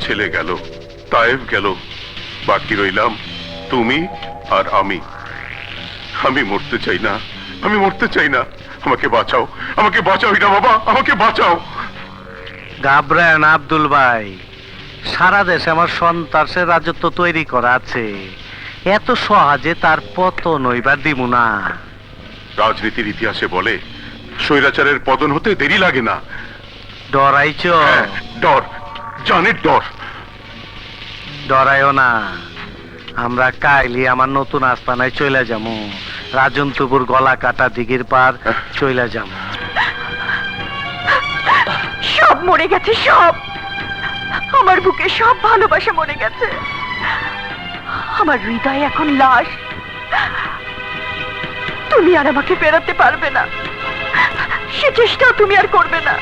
ছেলে গেল, তায়েব গেল, বাকি রইলাম তুমি আর আমি। আমি মরতে চাই না, আমি মরতে চাই না। আমাকে বাঁচাও, আমাকে বাঁচাও হীরা বাবা, আমাকে বাঁচাও। ঘাবড়ায় না আব্দুল ভাই, সারা দেশে আমার সন্ত্রাসের রাজত্ব তৈরি করা আছে, এত সহজে তার পতন হইবার দিব না। রাজনীতির ইতিহাসে বলে স্বৈরাচারের পতন হতে দেরি লাগে না। ডরাইছ? হ্যাঁ, ডর, জানের ডর। ডরাইও না, আমরা কাইলি আমার নতুন আস্তানায় চলে যাবো, রাজন্তপুর গলা কাটা দিঘির পার চলে যাবো। সব মরে গেছে, সব। আমার বুকে সব ভালোবাসা মরে গেছে। আমার হৃদয় এখন লাশ। তুমি আর আমাকে ফেরাতে পারবে না, সে চেষ্টাও তুমি আর করবে না।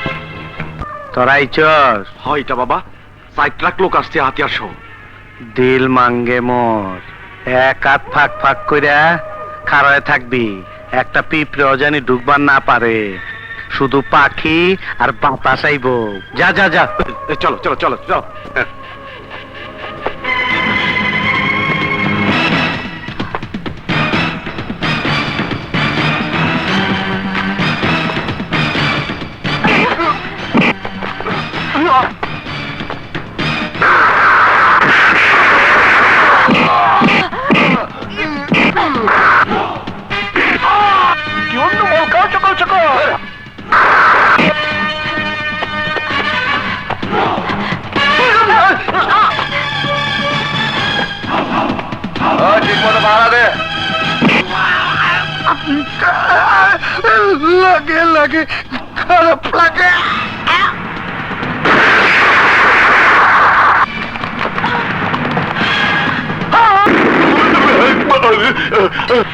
তোরাইছস? হয়টা বাবা, 4 লাখ লোক আসছে হাতিয়ার সহ। দিল মাঙ্গে মোর, এক হাত ফাঁক ফাঁক কইরা খাড়ায় থাকবি, একটা পিঁপড়ে জানি ঢুকবার না পারে, শুধু পাখি আর বাতাস আইব। যা যা যা, চলো চলো চলো চলো। লাগে লাগে, খারাপ লাগে।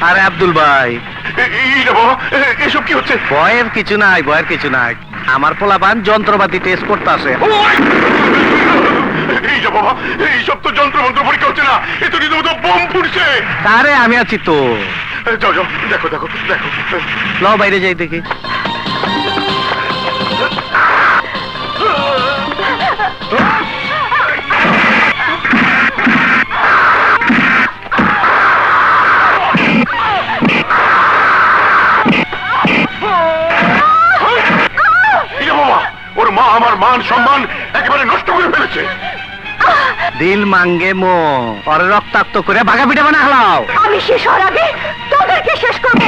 আরে আব্দুল ভাই, এসব কি হচ্ছে? ভয়ের কিছু নাই, ভয়ের কিছু নাই। আমার পোলাপান যন্ত্রপাতি টেস্ট করতেছে। বাবা, এইসব তো যন্ত্রমন্ত্র পরীক্ষা হচ্ছে না, এ তো রীতিমতো বোম ফুটছে। আরে আমি আছি তো। যাও যাও, দেখো দেখো দেখো। ল বাইরে যাই দেখি। ওর মা আমার মান সম্মান একেবারে নষ্ট করে ফেলেছে। দিল মাঙ্গে মো, ওর রক্তাক্ত করে বাঘা পিঠা বানা হলাও। আমি শেষ হওয়ার আগে তোদেরকে শেষ করবো।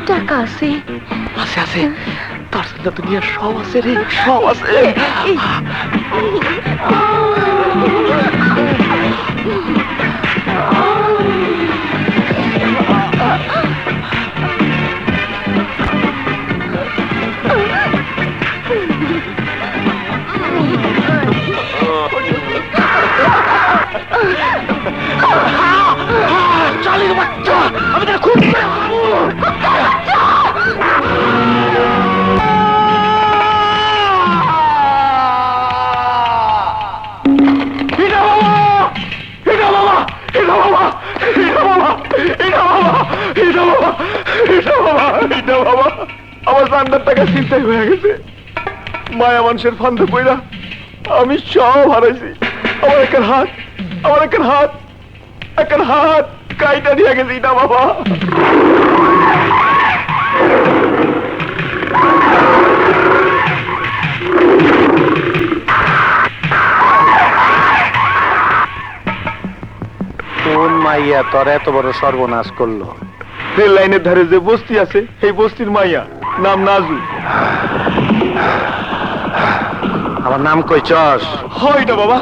টাকা আছে, আছে আছে, তার সাথে দুনিয়ার সব আছে রে, সব আছে। চালিয়ে বাচ্চা, আমি তার খুব ঠান্ডার টাকা চিন্তাই হয়ে গেছে। মায়া মানুষের ফান্দে পইরা আমি সব হারাইছি। আমার একটা হাত কাইটা নিয়ে গেছি না বাবা। কোন মাইয়া তোর এত বড় সর্বনাশ করলো? রেল লাইনের ধারে যে বস্তি আছে সেই বস্তির মাইয়া, নাম নাজু। আমার নাম কইছস? হয় না বাবা,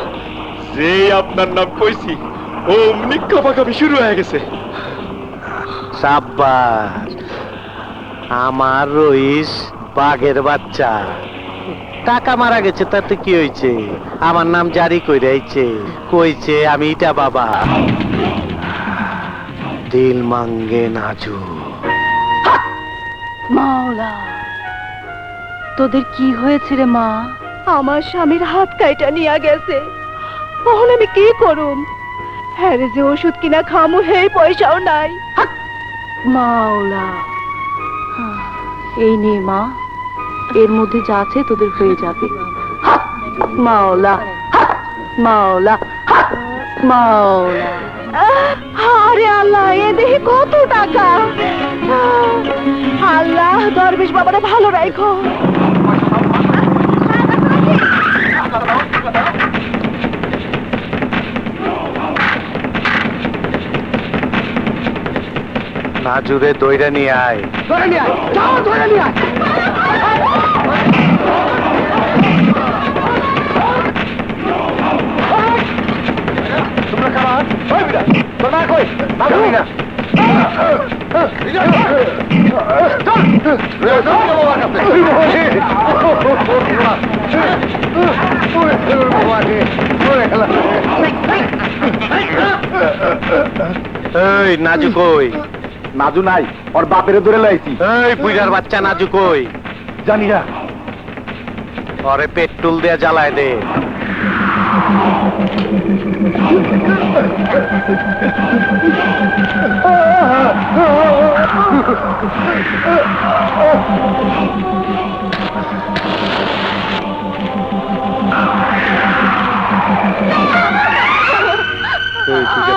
যে আপনার নাম কইছি অমনি কাপাকাপি শুরু হয়ে গেছে। সাব্বাস, আমার রইস বাঘের বাচ্চা। টাকা মারা গেছে তাতে কি হয়েছে? আমার নাম জারি কইরাইছে, কইছে আমি ইটা বাবা। দিল মাঙ্গে নাজু। মাওলা, তোদের কি হয়েছে রে মা? আমার স্বামীর হাত কাইটা নিয়ে গেছে, তাহলে আমি কি করুম? হ্যাঁ রে, যে ওষুধ কিনা খামু হে পয়সাও নাই। মাওলা, এই নে মা, এর মধ্যে যা আছে তোদের হয়ে যাবে। মাওলা, মাওলা, মাওলা। আরে আল্লাহ, এ দেখি কত টাকা। আল্লাহ দরবেশ বাবারা ভালো রাখো। নাজুরে দইরা নিয়ে আয়। তোমরা কারা? ওই বিড়া, তোর মা কই? নাজু না। এই নাজু কই? নাজু নাই, ওর বাপেরে ধরে লাইছি। এই বুইড়ার বাচ্চা নাজু কই? জানি না। ওরে পেট্রোল দিয়ে জ্বালায় দে।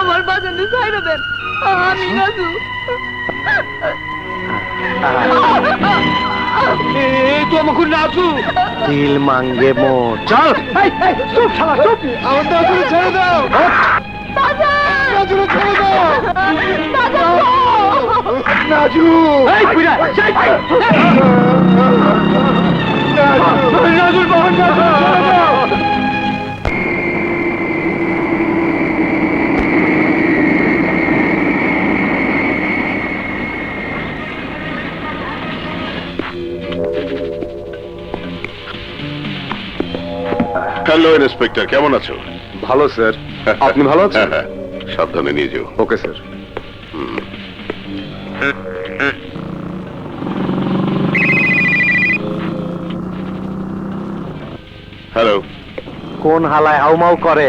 আমার বাজানে ছাইরা দেন, আমি নাজু। তো আমাকে নাজু। দিল মাঙ্গে মোর। চল। চুপ শালা, চুপ। আমার নাজুরে ছেড়ে দাও। নাজুরে ছেড়ে দাও। নাজু। নাজুর বাবা, নাজু ছেড়ে দাও। হ্যালো ইন্সপেক্টর, কেমন আছো? ভালো স্যার, আপনি ভালো আছেন? হ্যাঁ, সাবধানে নিয়ে যেও। Okay sir. হ্যালো, কোন হালায় হাউমাউ করে?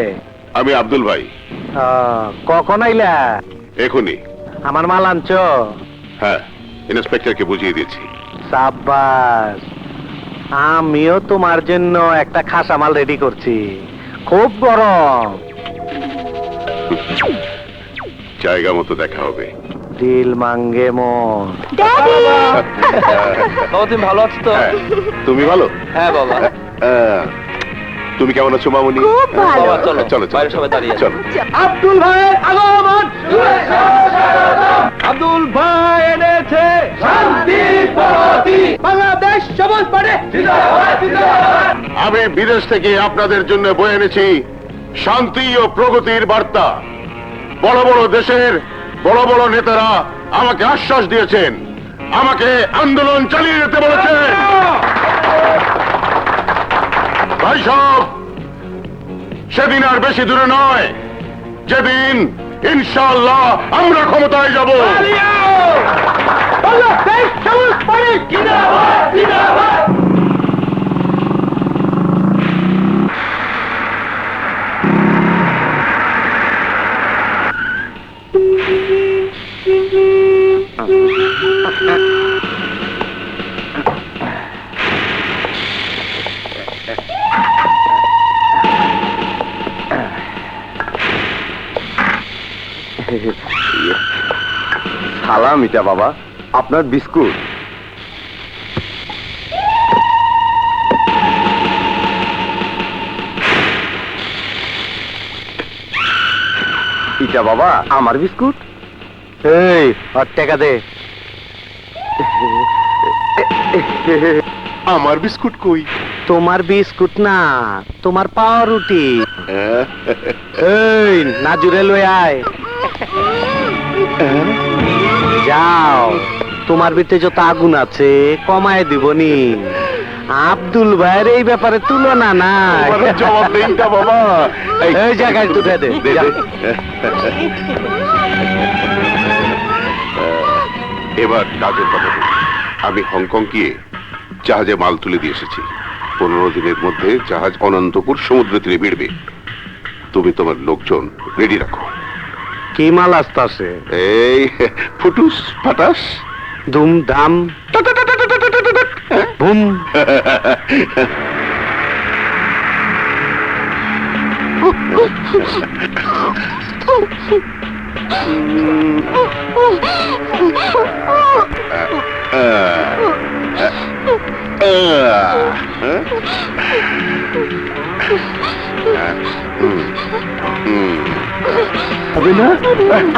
আমি আব্দুল ভাই। কখন আইলা? এখনই। আমার মাল আনছ? হ্যাঁ, ইন্সপেক্টরকে বুঝিয়ে দিচ্ছি। সাব্বাস, আমিও তোমার জন্য একটা খাসা মাল রেডি করছি, খুব গরম। জায়গা মতো দেখা হবে। দিল মাঙ্গে মোর। বাবা তুমি ভালো আছো তো? হ্যাঁ, তুমি ভালো? হ্যাঁ বাবা। তুমি কেমন আছো মামুনি? খুব ভালো। বাবা, চলো, চলো বাইরে সবাই দাঁড়িয়ে আছে। চলো। আব্দুল ভাইয়ের আগমন। আব্দুল ভাই এনেছে শান্তি প্রগতি, বাংলাদেশ সবুজ পারে। আমি বিদেশ থেকে আপনাদের জন্য বয়ে এনেছি শান্তি ও প্রগতির বার্তা। বড় বড় দেশের বড় বড় নেতারা আমাকে আশ্বাস দিয়েছেন, আমাকে আন্দোলন চালিয়ে যেতে বলেছেন। ভাই সব, সেদিন আর বেশি দূরে নয় যেদিন ইনশাআল্লাহ আমরা ক্ষমতায় যাব। বাংলাদেশ সবুজ পারে। জিন্দাবাদ, জিন্দাবাদ। সালাম এটা বাবা, আপনার বিস্কুট। ইটা বাবা আমার বিস্কুট। এই আর টাকা দে। আমার বিস্কুট কই? তোমার বিস্কুট না, তোমার পাউরুটি। এই নাজুরে লই আয়। যাও, তোমার ভিতরে যত আগুন আছে কমায় দিবনি। আব্দুল ভাইয়ের এই ব্যাপারে তুলনা নাই। আমার জবাব দেই না বাবা। এই জায়গায় তুলে দে। দে, যা। দে। এবার কাজের কথা বলি। আমি হংকং গিয়ে জাহাজে মাল তুলে দিয়ে এসেছি। 15 দিনের মধ্যে জাহাজ অনন্তপুর সমুদ্র তীরে ভিড়বে। তুমি তোমার লোকজন রেডি রাখো। কি মাল আসতাছে? এই ফুটুস ফাটাস ধুম ধাম ভুম। হবে না?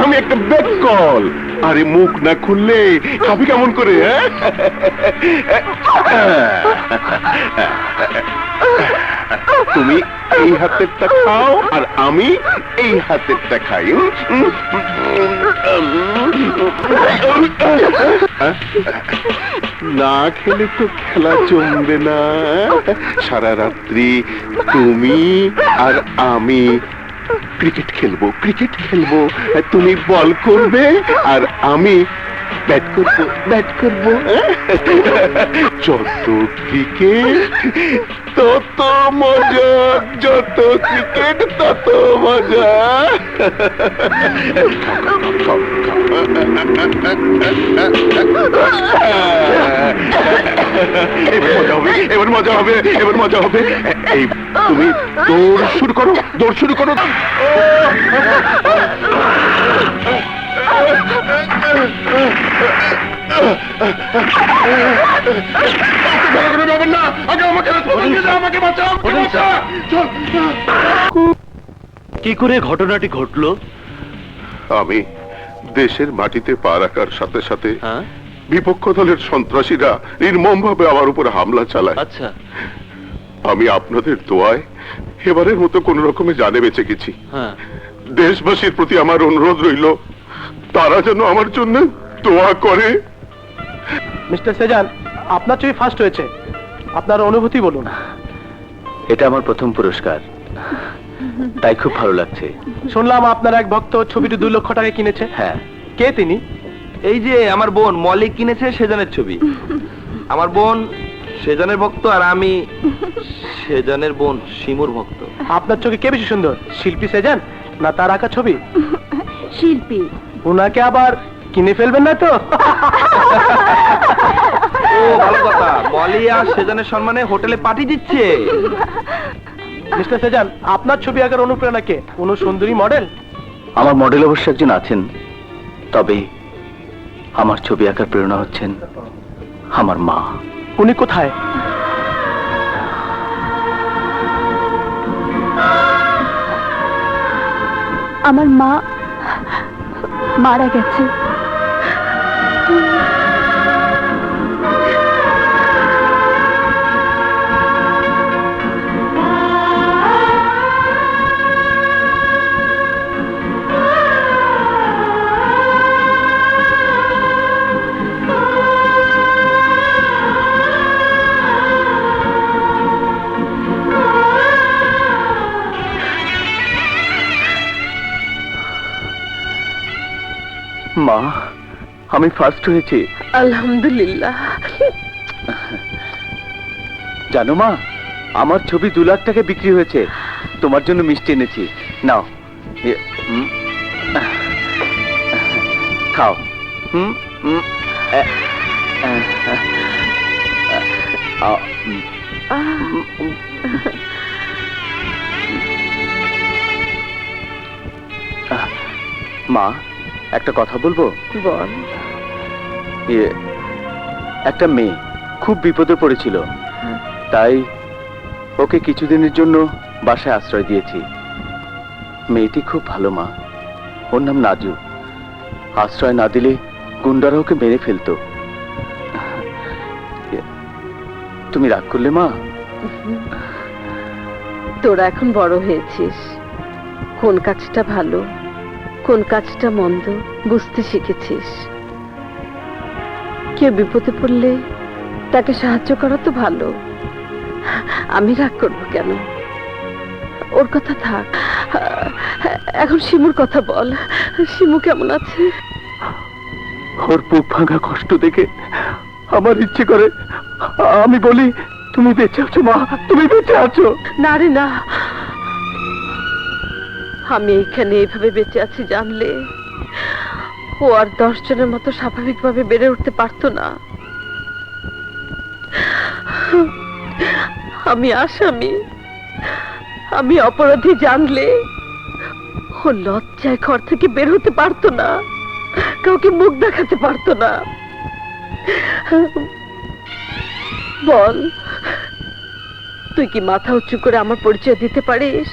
আমি একটা ব্যাক কল। আরে মুখ না খুললে খাবি কেমন করে? তুমি এই হাতেরটা খাও আর আমি এই হাতেরটা খাই। না খেলে তো খেলা জমবে না। সারা রাত্রি তুমি আর আমি ক্রিকেট খেলবো, ক্রিকেট খেলবো। তুমি বল করবে আর আমি ব্যাট করবো, ব্যাট করবো। যত ক্রিকেট তত মজা, যত ক্রিকেট তত মজা। এবার মজা হবে, এবার মজা হবে। এই তুমি দৌড় শুরু করো, দৌড় শুরু করো। কি করে ঘটনাটি ঘটলো? আমি দেশের মাটিতে পা রাখার সাথে সাথে হ্যাঁ, বিপক্ষ দলের সন্ত্রাসীরা নির্মমভাবে আমার উপর হামলা চালায়। আচ্ছা। আমি আপনাদের দোয়ায় এবারের মতো কোন রকমে জানে বেঁচে গেছি। হ্যাঁ, দেশবাসীর প্রতি আমার অনুরোধ রইল, তারা যেন আমার জন্য দোয়া করে। মিস্টার সেজান, আপনার ছবি ফার্স্ট হয়েছে, আপনার অনুভূতি বলুন। এটা আমার প্রথম পুরস্কার, তাই খুব ভালো লাগছে। শুনলাম আপনার এক ভক্ত ছবিটি 2 লক্ষ টাকায় কিনেছে। হ্যাঁ, কে তিনি? এই যে আমার বোন মলিক কিনেছে সেজানের ছবি। আমার বোন সেজানের ভক্ত আর আমি সেজানের বোন শিমুর ভক্ত। আপনার চোখে কে বেশি সুন্দর, শিল্পী সেজান না তার আঁকা ছবি? শিল্পী। ওনাকে আবার কিনে ফেলবেন না তো? ও ভালো কথা, মলি আর সেজানের সম্মানে হোটেলে পার্টি দিচ্ছে। মিস্টার সেজান, আপনার ছবি আঁকার অনুপ্রেরণা কে? কোনো সুন্দরী মডেল? আমার মডেল অবশ্য একজন আছেন, তবে আমার ছবি আঁকার প্রেরণা হচ্ছেন আমার মা। উনি কোথায়? আমার মা মারা গেছে। মা, আমি ফার্স্ট হয়েছি। আলহামদুলিল্লাহ। জানো মা, আমার ছবি 2 লাখ টাকা বিক্রি হয়েছে। তোমার জন্য মিষ্টি এনেছি, নাও। খাও। মা, একটা কথা বলবো? বল। ইয়ে, একটা মেয়ে খুব বিপদে পড়েছিল, তাই ওকে কিছুদিনের জন্য বাসায় আশ্রয় দিয়েছি। মেয়েটি খুব ভালো মা, ওর নাম নাজু। আশ্রয় না দিলে গুন্ডারা ওকে মেরে ফেলতো। তুমি রাগ করলে মা? তোরা এখন বড় হয়েছিস, কোন কাজটা ভালো কোন কাজটা মন্দ বুঝতে শিখেছিস। কেউ বিপদে পড়লে তাকে সাহায্য করা তো ভালো। আমি রাগ করবো কেন? ওর কথা থাক, এখন শিমুর কথা বল। শিমু কেমন আছে? ওর বুক ভাঙা কষ্ট দেখে আমার ইচ্ছে করে আমি বলি, তুমি বেঁচে আছো মা, তুমি বেঁচে আছো। না রে না, আমি এইখানে এইভাবে বেঁচে আছি জানলে ও আর 10 জনের মতো স্বাভাবিকভাবে বেড়ে উঠতে পারতো না। আমি আসামি, আমি অপরাধী জানলে ও লজ্জায় ঘর থেকে বের হতে পারতো না, কাউকে মুখ দেখাতে পারতো না। বল, তুই কি মাথা উঁচু করে আমার পরিচয় দিতে পারিস?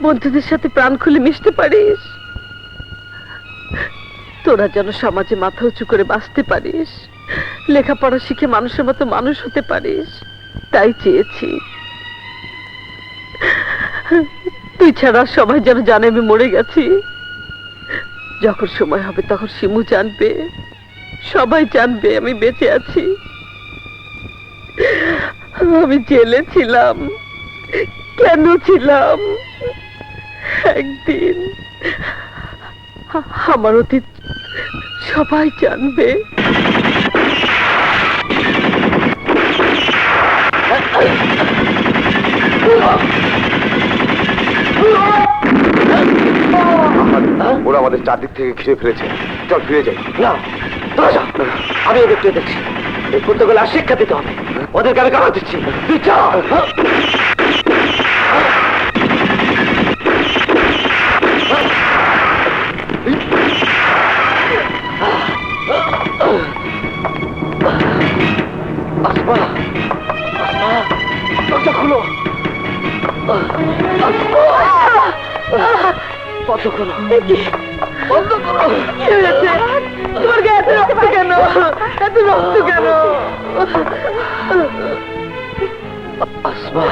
বন্ধুদের সাথে প্রাণ খুলে মিশতে পারিস? তোরা যেন সমাজে মাথা উঁচু করে বাঁচতে পারিস, লেখাপড়া শিখে মানুষের মতো মানুষ হতে পারিস, তাই চেয়েছি। তুই ছাড়া সবাই যেন জানে আমি মরে গেছি। যখন সময় হবে তখন শিমু জানবে, সবাই জানবে আমি বেঁচে আছি। আমি জেলে ছিলাম, কেন ছিলাম? একদিন আমার অতীত সবাই জানবে। ওরা আমাদের চারদিক থেকে ঘিরে ফেলেছে, চল ফিরে যাই। না, তোরা যা, আমি ওদের তুই দেখছি। এই কুত্তাগুলো আর শিক্ষা দিতে হবে, ওদেরকে আমি কামড় দিচ্ছি। তুই যা। আসমা, আসমা, দরজা খোলো। বন্ধ করো, বন্ধ করো। কি হয়েছে? তোর গায়ে এত রক্ত কেন? এত রক্ত কেন? আসমা,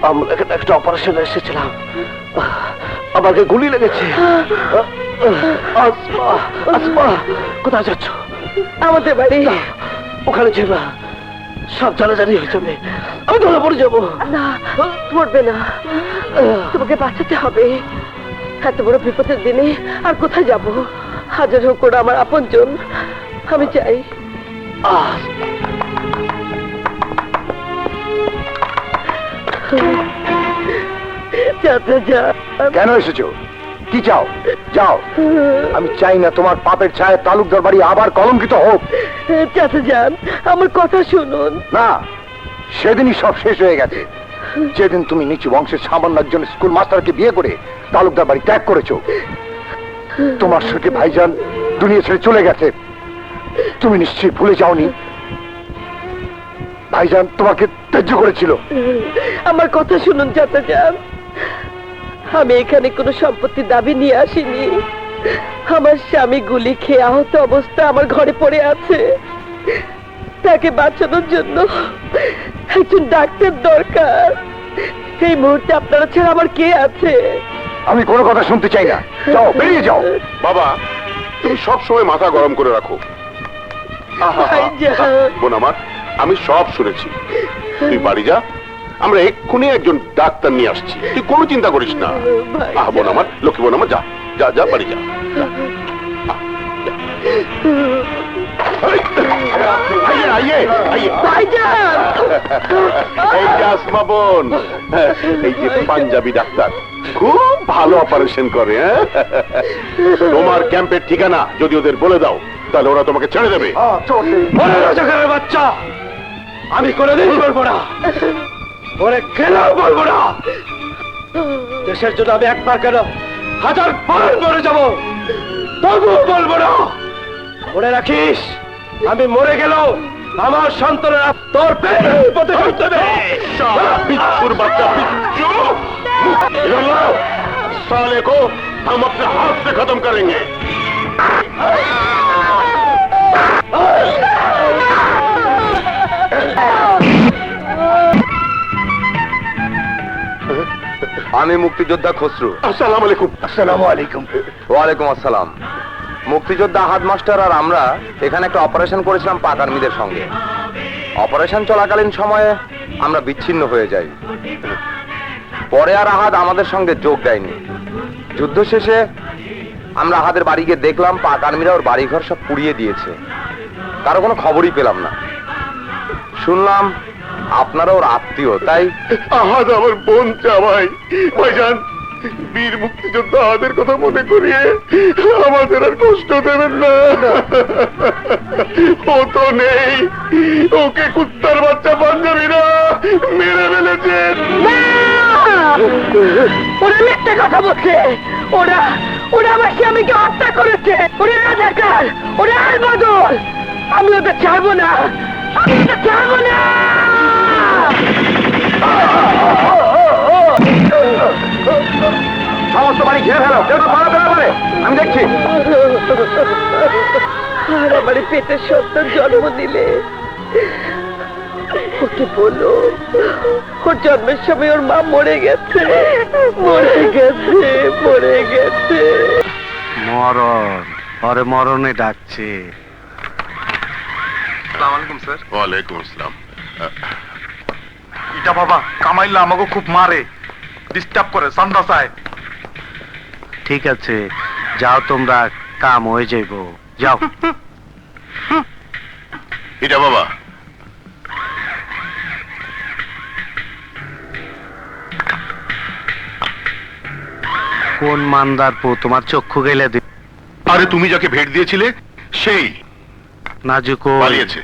আমরা এখানে একটা অপারেশনে এসেছিলাম, আমাকে গুলি লেগেছে। আসমা, আসমা, কোথায় যাচ্ছ? আমাদের বাড়ি। ওখানে যেও না, সব জানাজানি হয়ে যাবে, আমি ধরে পড়ে যাবো। না, পড়বে না, তোমাকে বাঁচাতে হবে। এত বড় বিপদের দিনে আর কোথায় যাব? হাজার হোক ওরা আমার আপনজন, আমি চাই। কেন এসেছো? কি চাও? যাও। আমি চাই না তোমার পাপের ছায়া তালুকদার বাড়ি আবার কলঙ্কিত হোক। চাচা যান, আমার কথা শুনুন। না, সেদিনই সব শেষ হয়ে গেছে, যেদিন তুমি নিচু বংশের সামান্য একজন স্কুল মাস্টারকে বিয়ে করে তালুকদার বাড়ি ত্যাগ করেছো। তোমার সাথে ভাইজান দুনিয়া ছেড়ে চলে গেছে, তুমি নিশ্চয়ই ভুলে যাওনি। ভাইজান তোমাকে ত্যায্য করেছিল। আমার কথা শুনুন চাচা যান, আমি এখানে কোনো সম্পত্তির দাবি নিয়ে আসিনি। আমার স্বামী গুলি খেয়ে আহত অবস্থা আমার ঘরে পড়ে আছে, তাকে বাঁচানোর জন্য একজন ডাক্তার দরকার। এই মুহূর্তে আপনারা ছাড়া আমার কে আছে? আমি কোনো কথা শুনতে চাই না, যাও, বেরিয়ে যাও। বাবা, তুমি সব সময় মাথা গরম করে রাখো। ভাইজান। বোন আমার, আমি সব শুনেছি, তুই বাড়ি যা, আমরা এক্ষুনি একজন ডাক্তার নিয়ে আসছি, তুই কোনো চিন্তা করিস না। বোন আমার, লক্ষ্মী বোন আমার, যা যা যা, বাড়ি যা। আইয়ে আইয়ে আইয়ে। ভাইজান। এই যে আসমা বোন, এই যে পাঞ্জাবি ডাক্তার, খুব ভালো অপারেশন করে। তোমার ক্যাম্পের ঠিকানা যদি ওদের বলে দাও, তাহলে ওরা তোমাকে ছেড়ে দেবে। বাচ্চা, আমি কোনোদিন বলবো না, ওরে কেন বলবো না। দেশের জন্য আমি একবার কেন হাজার বার মরে যাব, তবুও বলবো না। মনে রাখিস, আমি মরে গেলেও আমার সন্তানেরা তোর পেটের প্রতিশোধ দেবে। बिच्छुर बच्चा बिच्छू इधर लाओ, साले को हम अपने हाथ से खत्म करेंगे। আমি মুক্তিযোদ্ধা খসরু। अस्सलाम वालेकुम। अस्सलाम वालेकुम। ওয়ালাইকুম আসসালাম। মুক্তিযোদ্ধা আহাদ মাস্টার আর আমরা এখানে একটা অপারেশন করেছিলাম পাক আর্মিদের সঙ্গে। অপারেশন চলাকালীন সময়ে আমরা বিচ্ছিন্ন হয়ে যাই। পরে আর আহাদ আমাদের সঙ্গে যোগ দেয়নি। যুদ্ধ শেষে আমরা আহাদের বাড়ি গিয়ে দেখলাম পাক আর্মিরা ওর বাড়িঘর সব পুড়িয়ে দিয়েছে। কারো কোনো খবরই পেলাম না। শুনলাম আপনারা ওর আত্মীয়, তাই আহাদ আমার বোন জামাই ভাইজান, বীর মুক্তিযোদ্ধা আহাদের কথা মনে করিয়ে আমাদের আর কষ্ট দেবেন না। ও তো নেই, ওকে কুত্তার বাচ্চা পাঞ্জাবিরা মেরে ফেলেছে। ওরা মিথ্যে কথা বলছে। ওরা ওরা আমার স্বামীকে হত্যা করেছে। ওরা রাজাকার, ওরা আর বদল। আমি ওদের ছাড়বো না, আমি ওদের ছাড়বো না। সমস্ত বাড়ি ঘিরে ফেলো, কেউ তো পালাতে না পারে, আমি দেখছি। আর আমার পেটে সন্তান জন্ম দিলে ওকে বলো ওর জন্মের সময় ওর মা মরে গেছে, মরে গেছে, মরে গেছে। মরণ, ওরে মরণে ডাকছে। আসসালামু আলাইকুম স্যার। ওয়ালাইকুম আসসালাম। ইটা বাবা কামাইলা আমাকে খুব মারে, ডিস্টার্ব করে, সান্দা চায়। ঠিক আছে, যাও তোমরা, কাম হয়ে যাইব, যাও। এটা বাবা, কোন মান্দার পো তোমার চক্ষু গেলে আরে তুমি যাকে ভেট দিয়েছিলে সেই নাজুকো পালিয়েছে।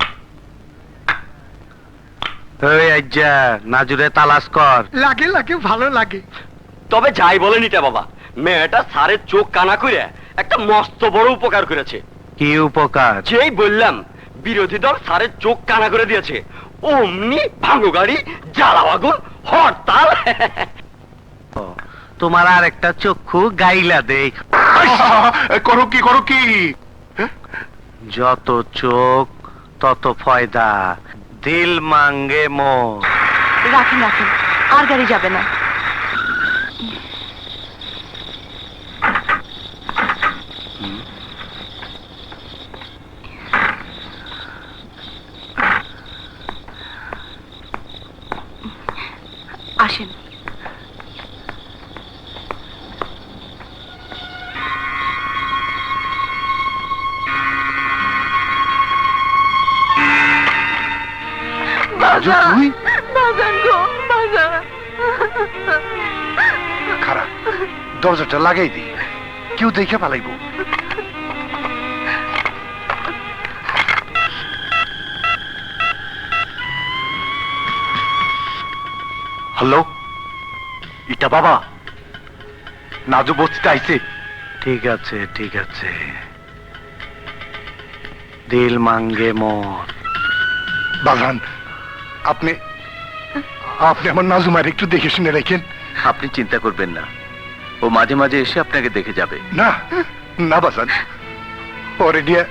এই আজ্জা নাজুরে তালাশ কর। লাগে লাগে, ভালো লাগে। তবে যাই বলেন এটা বাবা, মেয়েটা সারের চোখ কানা করে একটা মস্ত বড় উপকার করেছে। কি উপকার? যেই বললাম বিরোধী দল সারের চোখ কানা করে দিয়েছে, অমনি ভাঙো গাড়ি, জ্বালাও আগুন, হরতাল। তোমার আর একটা চক্ষু গাইলা দেই। করো কি, করো কি? যত চোখ তত ফয়দা, দিল মাঙ্গে মোর। রাখেন রাখেন, আর গাড়ি যাবে না। আসেন। রাজু তুই বাজান গো, বাজান। খারাপ, দরজাটা লাগাই দি, কেউ দেখে পালাইব। হ্যালো, ইটা বাবা, নাজু বস্তিতে আইছে। ঠিক আছে ঠিক আছে, দিল মাঙ্গে মোর। বাজান, আপনি আপনি আমার নাজুমার একটু দেখে শুনে রাখেন। আপনি চিন্তা করবেন না, ও মাঝে মাঝে এসে আপনাকে দেখে যাবে। না না বাজান, পরে দিয়ে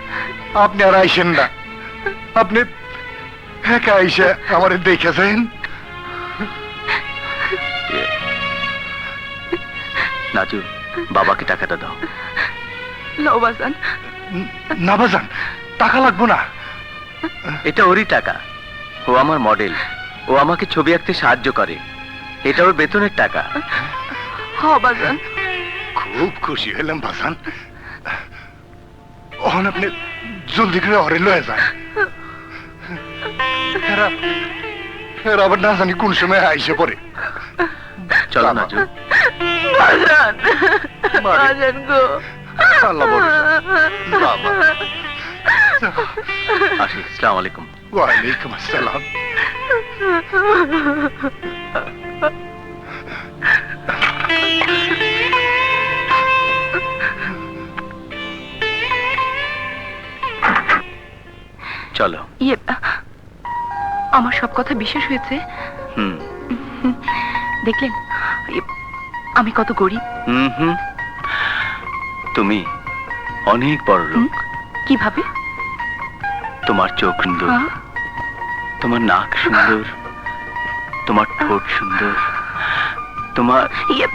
আপনি আর আইসেন না। আপনি একা আইসে আমার দেখেছেন। নাজু, বাবাকে টাকাটা দাও। লো বাজান। না বাজান, টাকা লাগবো না। এটা ওরই টাকা, ও আমার মডেল, ও আমাকে ছবি আঁকতে সাহায্য করে, এটা ওর বেতনের টাকা। হ বাজান। খুব খুশি হলাম বাজান। ওখানে আপনি জলদি করে অরে লয়ে যান। এরা আবার না জানি কোন সময় আইসে পড়ে। চলো নাজু। বাজান, বাজান গো। আল্লাহ বাবা। আসি, আসসালামু আলাইকুম। ওয়ালাইকুম আসসালাম। আমার সব কথা বিশ্বাস হয়েছে? হুম দেখলেন আমি কত গরিব। হুম হুম তুমি অনেক বড় লোক। কিভাবে? তোমার চোখ সুন্দর, হ্যাঁ? তোমার নাক সুন্দর, তোমার ঠোঁট সুন্দর, তোমার ইয়ে,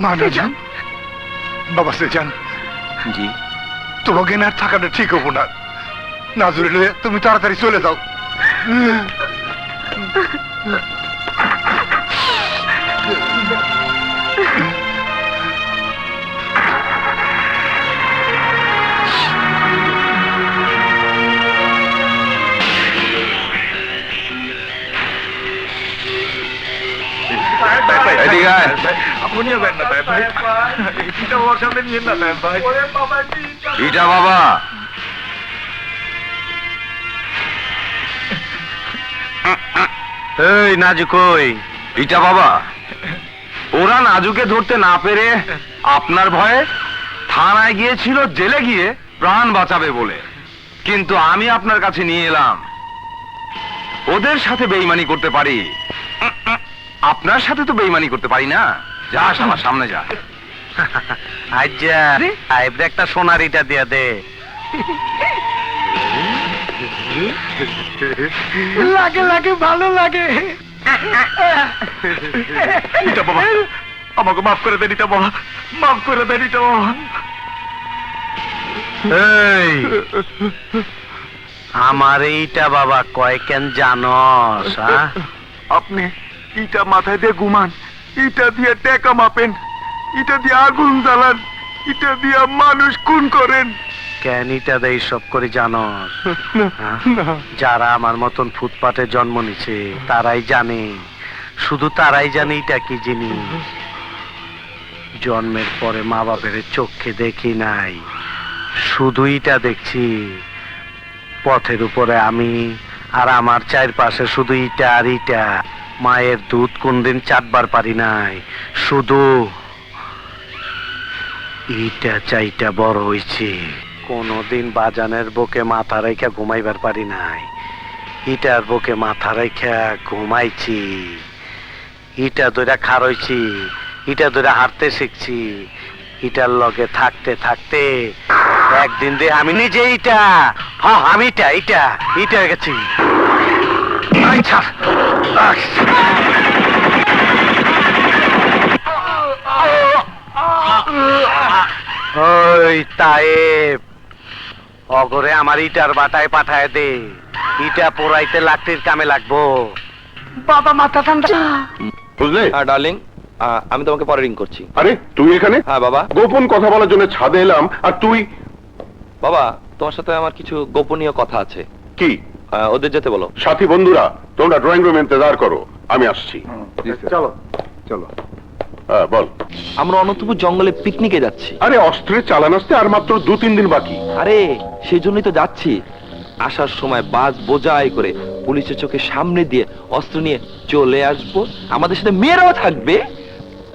মা নাজান, বাবা সেজান, জি তোমাকে না আর থাকাটা ঠিক হবো না। নাজুরে লয়ে তুমি তাড়াতাড়ি চলে যাও। এদিকে আয়। ইটা বাবা, এই নাজু কই? ইটা বাবা, ওরা নাজুকে ধরতে না পেরে আপনার ভয়ে থানায় গিয়েছিল, জেলে গিয়ে প্রাণ বাঁচাবে বলে। কিন্তু আমি আপনার কাছে নিয়ে এলাম। ওদের সাথে বেইমানি করতে পারি, আপনার সাথে তো বেইমানি করতে পারি না। যা আমার সামনে যা। আজ্জা আইব্রে একটা সোনারিটা দিয়া দে। লাগে লাগে, ভালো লাগে। ইটা বাবা, আমাকে মাফ করে দেন ইটা বাবা, মাফ করে দেন ইটা বাবা। এই আমার এইটা বাবা কয় কেন জানস? হ্যাঁ? আপনি ইটা মাথায় দিয়ে ঘুমান, ইটা দিয়ে টেকা মাপেন, ইটা দিয়ে আগুন জ্বালান, ইটা দিয়ে মানুষ খুন করেন। কেন ইটা দেই সব করে জানস? হ্যাঁ? যারা আমার মতন ফুটপাতে জন্ম নিছে তারাই জানে, শুধু তারাই জানে এটা কি জিনিস। জন্মের পরে মা বাপের চোখে দেখি নাই, শুধু ইটা দেখছি। পথের উপরে আমি আর আমার চারপাশে শুধু ইটা আর ইটা। মায়ের দুধ কোনদিন চাটবার পারি নাই, শুধু ইটা চাইটা বড় হইছে। কোনদিন বাজানের বুকে মাথা রেখা ঘুমাইবার পারি নাই, ইটার বুকে মাথা রেখা ঘুমাইছি। ইটা ধরে খারইছি, ইটা ধরে হাঁটতে শিখছি। ইটার লগে থাকতে থাকতে একদিন দিয়ে আমি নিজে ইটা, হ্যাঁ আমি ইটা ইটা ইটা হয়ে গেছি। আচ্ছা ওই তায়েব, অগরে আমার ইটার বাটায় পাঠায় দে। ইটা পোড়াইতে লাকড়ির কামে লাগবো। বাবা মাথা ঠান্ডা। বুঝলে? হ্যাঁ ডার্লিং, আমি তোমাকে পরে রিং করছি। আরে তুই এখানে? হ্যাঁ বাবা। গোপন কথা বলার জন্য ছাদে এলাম, আর তুই বাবা, তোমার সাথে আমার কিছু গোপনীয় কথা আছে। কি? ওদের যেতে বলো। সাথী বন্ধুরা, তোমরা ড্রয়িং রুমে ইন্তজার করো, আমি আসছি। চলো চলো। হ্যাঁ বল। আমরা অনন্তপুর জঙ্গলে পিকনিকে যাচ্ছি। আরে অস্ত্রের চালান আসতে আর মাত্র 2-3 দিন বাকি। আরে সেই জন্যই তো যাচ্ছি। আসার সময় বাস বোঝাই করে পুলিশের চোখের সামনে দিয়ে অস্ত্র নিয়ে চলে আসবো। আমাদের সাথে মেয়েরাও থাকবে।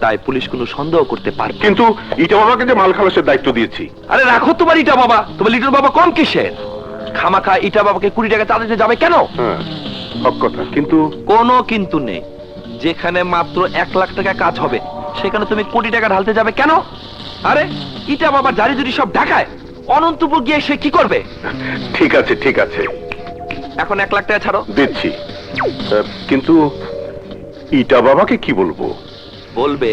তাই পুলিশ কোনো সন্দেহ করতে পারবে না। কিন্তু ইটা বাবাকে যে মাল খালাসের দায়িত্ব দিয়েছি। আরে রাখো তোমার ইটা বাবা, তোমার লিটন বাবা কম কিসের? খামাখা ইটা বাবাকে 20 টাকা চাঁদাতে যাবে কেন? হ্যাঁ, হক কথা, কিন্তু কোনো কিন্তু নেই। যেখানে মাত্র 1 লাখ টাকা কাজ হবে সেখানে তুমি কোটি টাকা ঢালতে যাবে কেন? আরে ইটা বাবা জারি জুরি সব ঢাকায়, অনন্তপুর গিয়ে সে কি করবে? ঠিক আছে ঠিক আছে, এখন 1 লাখ টাকা ছাড়ো। দিচ্ছি। কিন্তু ইটা বাবাকে কি বলবো? বলবে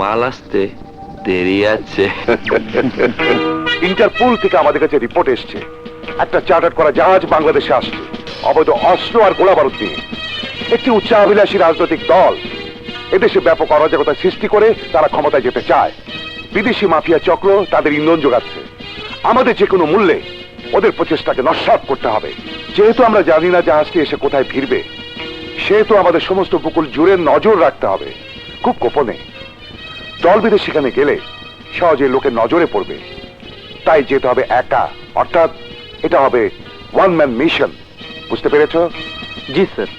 মাল আসতে দেরি আছে। ইন্টারপোল থেকে আমাদের কাছে রিপোর্ট এসছে, একটা চার্টার করা জাহাজ বাংলাদেশে আসছে অবৈধ অস্ত্র আর গোলা বারুদ নিয়ে। একটি উচ্চাভিলাষী রাজনৈতিক দল এদেশে ব্যাপক অরাজকতা সৃষ্টি করে তারা ক্ষমতায় যেতে চায়। বিদেশি মাফিয়া চক্র তাদের ইন্ধন যোগাচ্ছে। আমাদের যে কোনো মূল্যে ওদের প্রচেষ্টাকে নস্যাৎ করতে হবে। যেহেতু আমরা জানি না জাহাজটি এসে কোথায় ফিরবে, সেহেতু আমাদের সমস্ত উপকূল জুড়ে নজর রাখতে হবে, খুব গোপনে। দল বিদেশ সেখানে গেলে সহজে লোকের নজরে পড়বে। তাই যেতে হবে একা, অর্থাৎ এটা হবে ওয়ান ম্যান মিশন। বুঝতে পেরেছো? জি sir.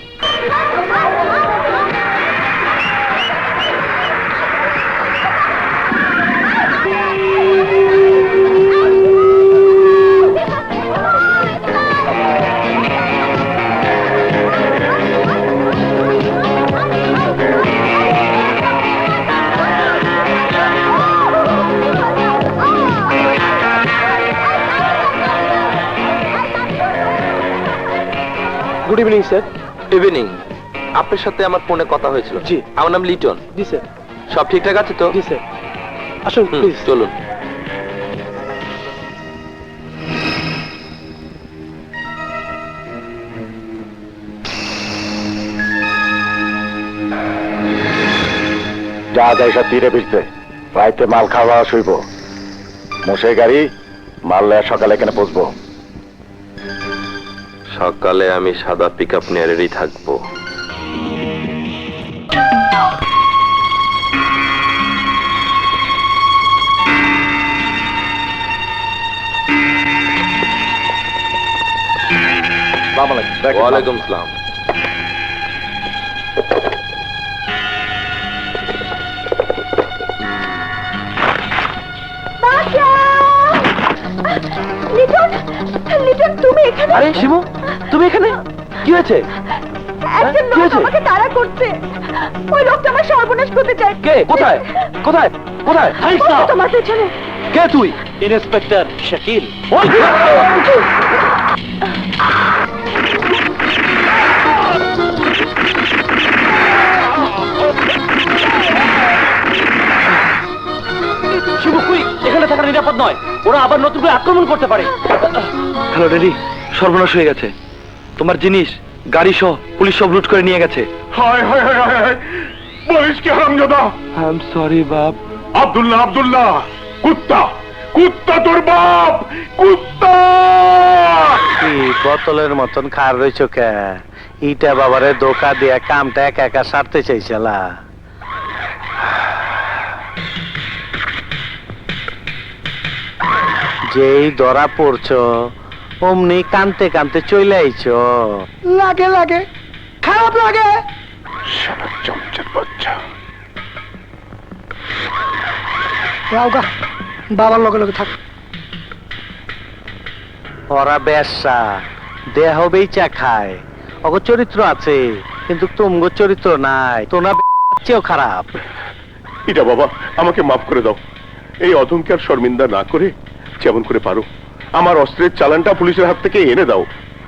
Good evening sir. Evening. আপনার সাথে আমার ফোনে কথা হয়েছিল। জি। আমার নাম লিটন। জি স্যার। সব ঠিকঠাক আছে তো? জি স্যার। আসুন প্লিজ। চলুন। যা যায় সব তীরে ফিরতে, রাইতে মাল খাওয়া শুইব। মোষের গাড়ি মাল নেওয়া সকালে এখানে পৌঁছবো। সকালে আমি সাদা পিকআপ নিয়ে রেডি থাকবো। ওয়ালাইকুম আসসালাম। লিটন, লিটন তুমি এখানে? আরে শিবু, তুমি এখানে? কি হয়েছে? একজন কি লোক হয়েছে? আমাকে তাড়া করছে। ওই লোকটা আমার সর্বনাশ করতে চায়। কে? কোথায়? কোথায়? কোথায়? ওই তো তোমার পেছনে। কে তুই? ইন্সপেক্টর শাকিল। শিবু কই? এখানে থাকা নিরাপদ নয়, ওরা আবার নতুন করে আক্রমণ করতে পারে। হ্যালো ড্যাডি, সর্বনাশ হয়ে গেছে। তোমার জিনিস, গাড়ি সহ পুলিশ সব লুট করে নিয়ে গেছে। হায় হায় হায় হায় হায়, বলিস কি হারামজাদা? আই এম সরি বাপ। আব্দুল্লাহ আব্দুল্লাহ, কুত্তা কুত্তা তোর বাপ, কুত্তা! কি বোতলের মতন খার রইছ কে? ইটা বাবারে ধোকা দিয়া কামটা একা একা সারতে চাইছিলা। যেই ধরা পড়ছ অমনি কানতে কানতে চলে আইছ। লাগে লাগে, খারাপ লাগে। শালা চমচার বাচ্চা। বাবার লগে লগে থাক। ওরা বেশ্যা, দেহ বেচা খায়। অগ চরিত্র আছে কিন্তু তুমগো চরিত্র নাই। তোমরা চেয়েও খারাপ। ইটা বাবা, আমাকে মাফ করে দাও। এই অধমকে আর শর্মিন্দা না করে যেমন করে পারো আমার অস্ত্রের চালানটা পুলিশের হাত থেকে এনে দাও।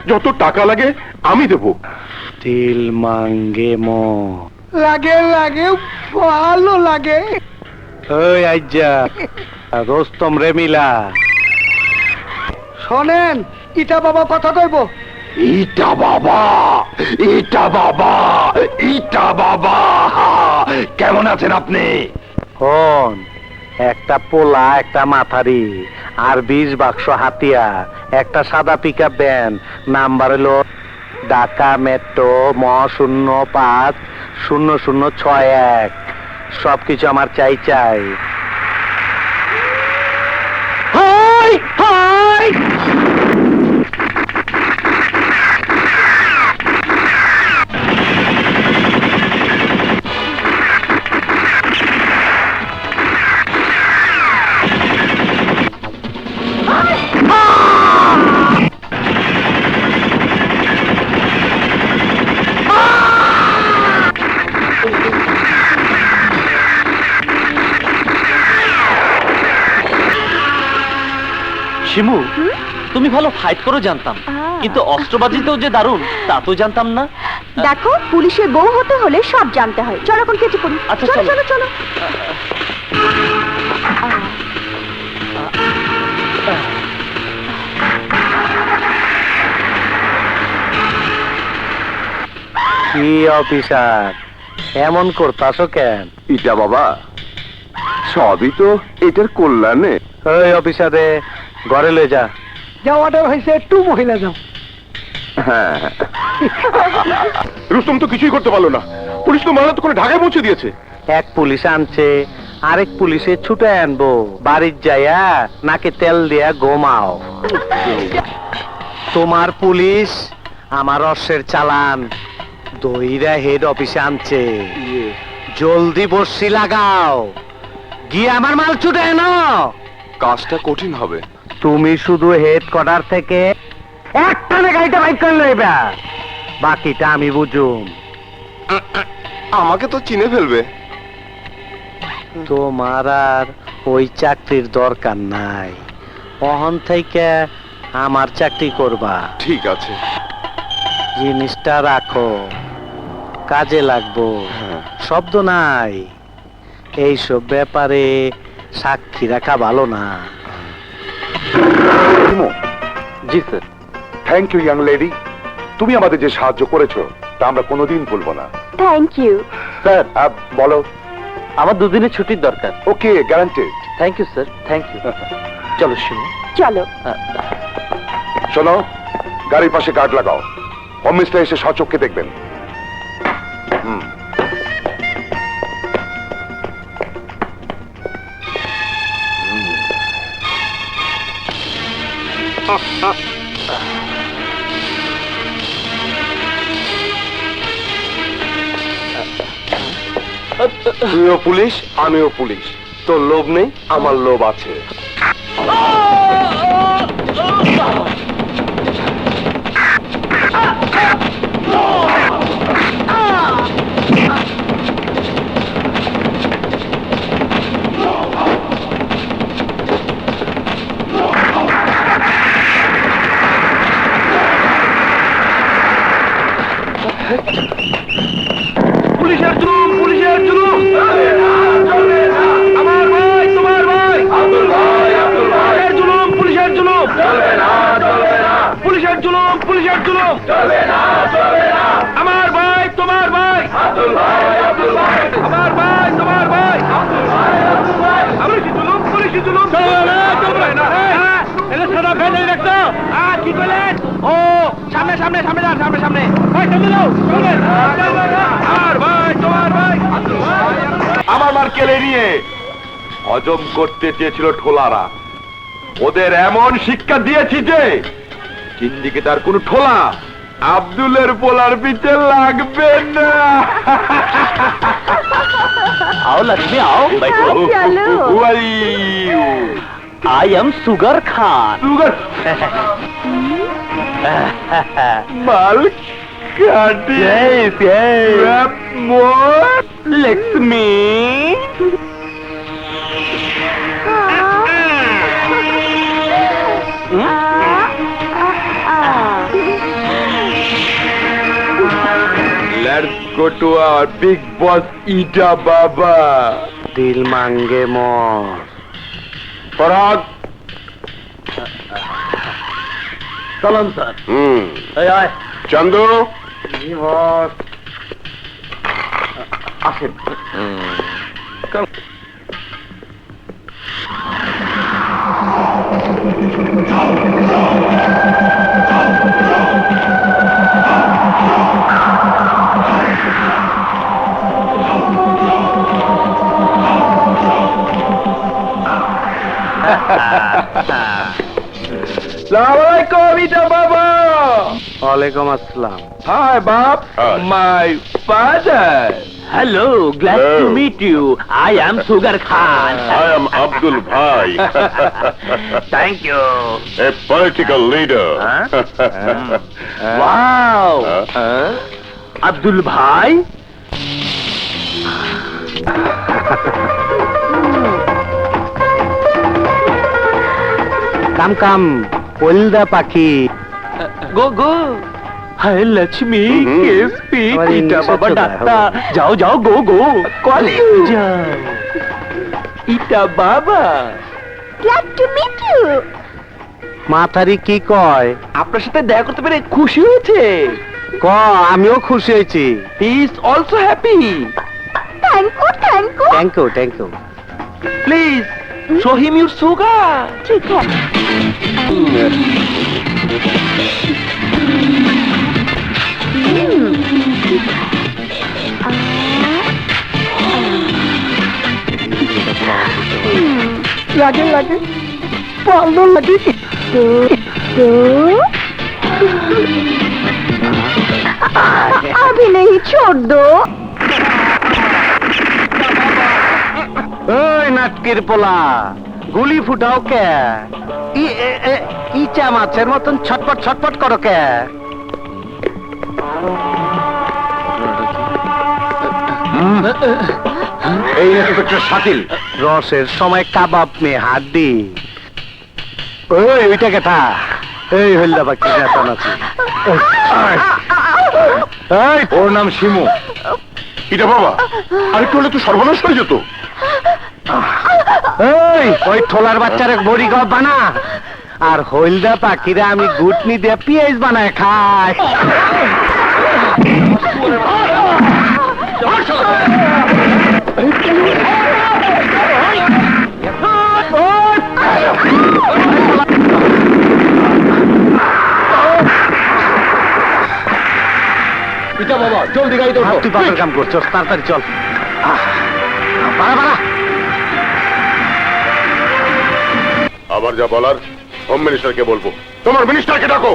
যত টাকা লাগে আমি দেব। দিল মাঙ্গে মো। লাগে লাগে, ভালো লাগে। ওই আইজা রোস্তম রে মিলা। শোনেন, ইটা বাবা কথা কইব। ইটা বাবা, ইটা বাবা, ইটা বাবা, কেমন আছেন আপনি? হন, একটা পোলা, একটা মাথারি আর 20 বাক্স হাতিয়ার, একটা সাদা পিকআপ ভ্যান, নাম্বার হলো ঢাকা মেট্রো ম 050061। সবকিছু আমার চাই চাই। হাই হাই, শিমু তুমি ভালো ফাইট করো জানতাম, কিন্তু অস্ত্রবাজিতেও যে দারুণ তা তো জানতাম না। দেখো, পুলিশের বউ হতে হলে সব জানতে হয়। চলো এখন কেটে পড়ি। আচ্ছা, চলো চলো। চলো চলো। কি অফিসার, এমন করতাছো কেন? ইটা বাবা, সবই তো এটার কল্যাণে। ওই অফিসারে ঘরে লয়ে যা। যাওয়াটা হয়েছে একটু মহিলা যাও। হ্যাঁ, রুস্তম তো কিছুই করতে পারলো না, পুলিশ তো মারা তো করে ঢাকায় পৌঁছে দিয়েছে। এক পুলিশ আনছে, আরেক পুলিশে ছুটে আনবো। বাড়ির যাইয়া নাকে তেল দিয়া ঘুমাও। তোমার পুলিশ আমার অশ্বের চালান দইরা হেড অফিসে আনছে। জলদি বর্ষি লাগাও, গিয়ে আমার মাল ছুটে এনো। কাজটা কঠিন হবে। তুমি শুধু হেড কোয়ার্টার থেকে একটানে গাড়িটা বাইক করে লইবা, বাকিটা আমি বুঝুম। আমাকে তো চিনে ফেলবে। তোমার আর ওই চাকরির দরকার নাই, অহন থেকে আমার চাকরি করবা। ঠিক আছে। জিনিসটা রাখো, কাজে লাগবো। শব্দ নাই, এইসব ব্যাপারে সাক্ষী রাখা ভালো না। জি sir. Thank you young lady, তুমি আমাদের যে সাহায্য করেছো তা আমরা কোনোদিন ভুলবো না। Thank you. স্যার বলো। আমার দুদিনের ছুটির দরকার। Okay, guaranteed. Thank you sir, thank you. চলো শিমু। চলো। শোনো, গাড়ির পাশে গার্ড লাগাও, হোম মিনিস্টার এসে সচক্ষে দেখবেন। তুইও পুলিশ, আমিও পুলিশ। তোর লোভ নেই, আমার লোভ আছে। পুলিশের জুলুম, পুলিশের জুলুম। আমার ভাই, তোমার ভাই। পুলিশের জুলুম, পুলিশের জুলুম। পুলিশের জুলুম, পুলিশের জুলুম। আমার ভাই, তোমার ভাই। আমার ভাই, তোমার ভাই। পুলিশি জুলুম, পুলিশি জুলুম। চলবে না, চলবে না। এটা সাদা ফেলে রাখতো। কি করলেন? ও সামনে সামনে সামনে যান, সামনে সামনে। ভাই সামনে যাও, চলবে। আমার ভাই, তোমার ভাই। আমার মার কেলে নিয়ে হজম করতে চেয়েছিল ঠোলারা, ওদের এমন শিক্ষা দিয়েছি যে চিন্দিকে তার কোন ঠোলা আব্দুলের পোলার পিছে লাগবে না। आओ लक्ष्मी आओ, बैठो। चलो। Who are you? I am Sugar Khan. Sugar? মাল কাটি। Yes, yes. Rap more. Lakshmi Let's go to our big boss Ida Baba. দিল মাঙ্গে মোর। Parag. चलन सर। आय Chandu. আসেন। Assalamualaikum Ida Baba. ওয়ালাইকুম আসসালাম। Hi Bob. My father. Hello, glad to meet you. I am Sugar Khan. I am Abdul Bhai, thank you. a political leader. Wow, Abdul bhai. কাম কাম হলদা পাখি গো গো হায় লক্ষ্মী হুম। কেসপি আমার ইটা ইংলিশে বাবা চলে, ডাক্তা হবে। যাও যাও গো গো কলে যাও ইটা বাবা Glad to meet you. মাথারি কি কয় আপনার সাথে দেখা করতে পেরে খুশি হয়েছে ক আমিও খুশি হয়েছি he is also happy Thank you, thank you. Thank you thank you please show him your sugar ठीक है. লাগে লাগে ভালো লাগে तो अभी नहीं छोड़ दो. ওই নাটকির পোলা গুলি ফুটাও কে ইচা মাছের মতন ছটপট ছটপট করো কে এই ইন্সপেক্টর শাকিল, রসের সময় কাবাব মে হাড্ডি ওই ওইটা কেটা এই হইলা বাকি নেতা নাচি এই ওর নাম শিমু। এটা বাবা আরেকটু হলে তো সর্বনাশ হয়ে যেত। এই ওই ঠোলার বাচ্চারে বড়ি গপ বানা আর হইলদা পাখিরা আমি গুটনি দিয়ে পিয়াজ বানায় খাই পিতা বাবা জলদি গাড়িতে ওঠো। তুই বাপের কাম করছস তাড়াতাড়ি চল বাড়া বাড়া আবার যা বলার হোম মিনিস্টারকে বলবো। তোমার মিনিস্টারকে ডাকো।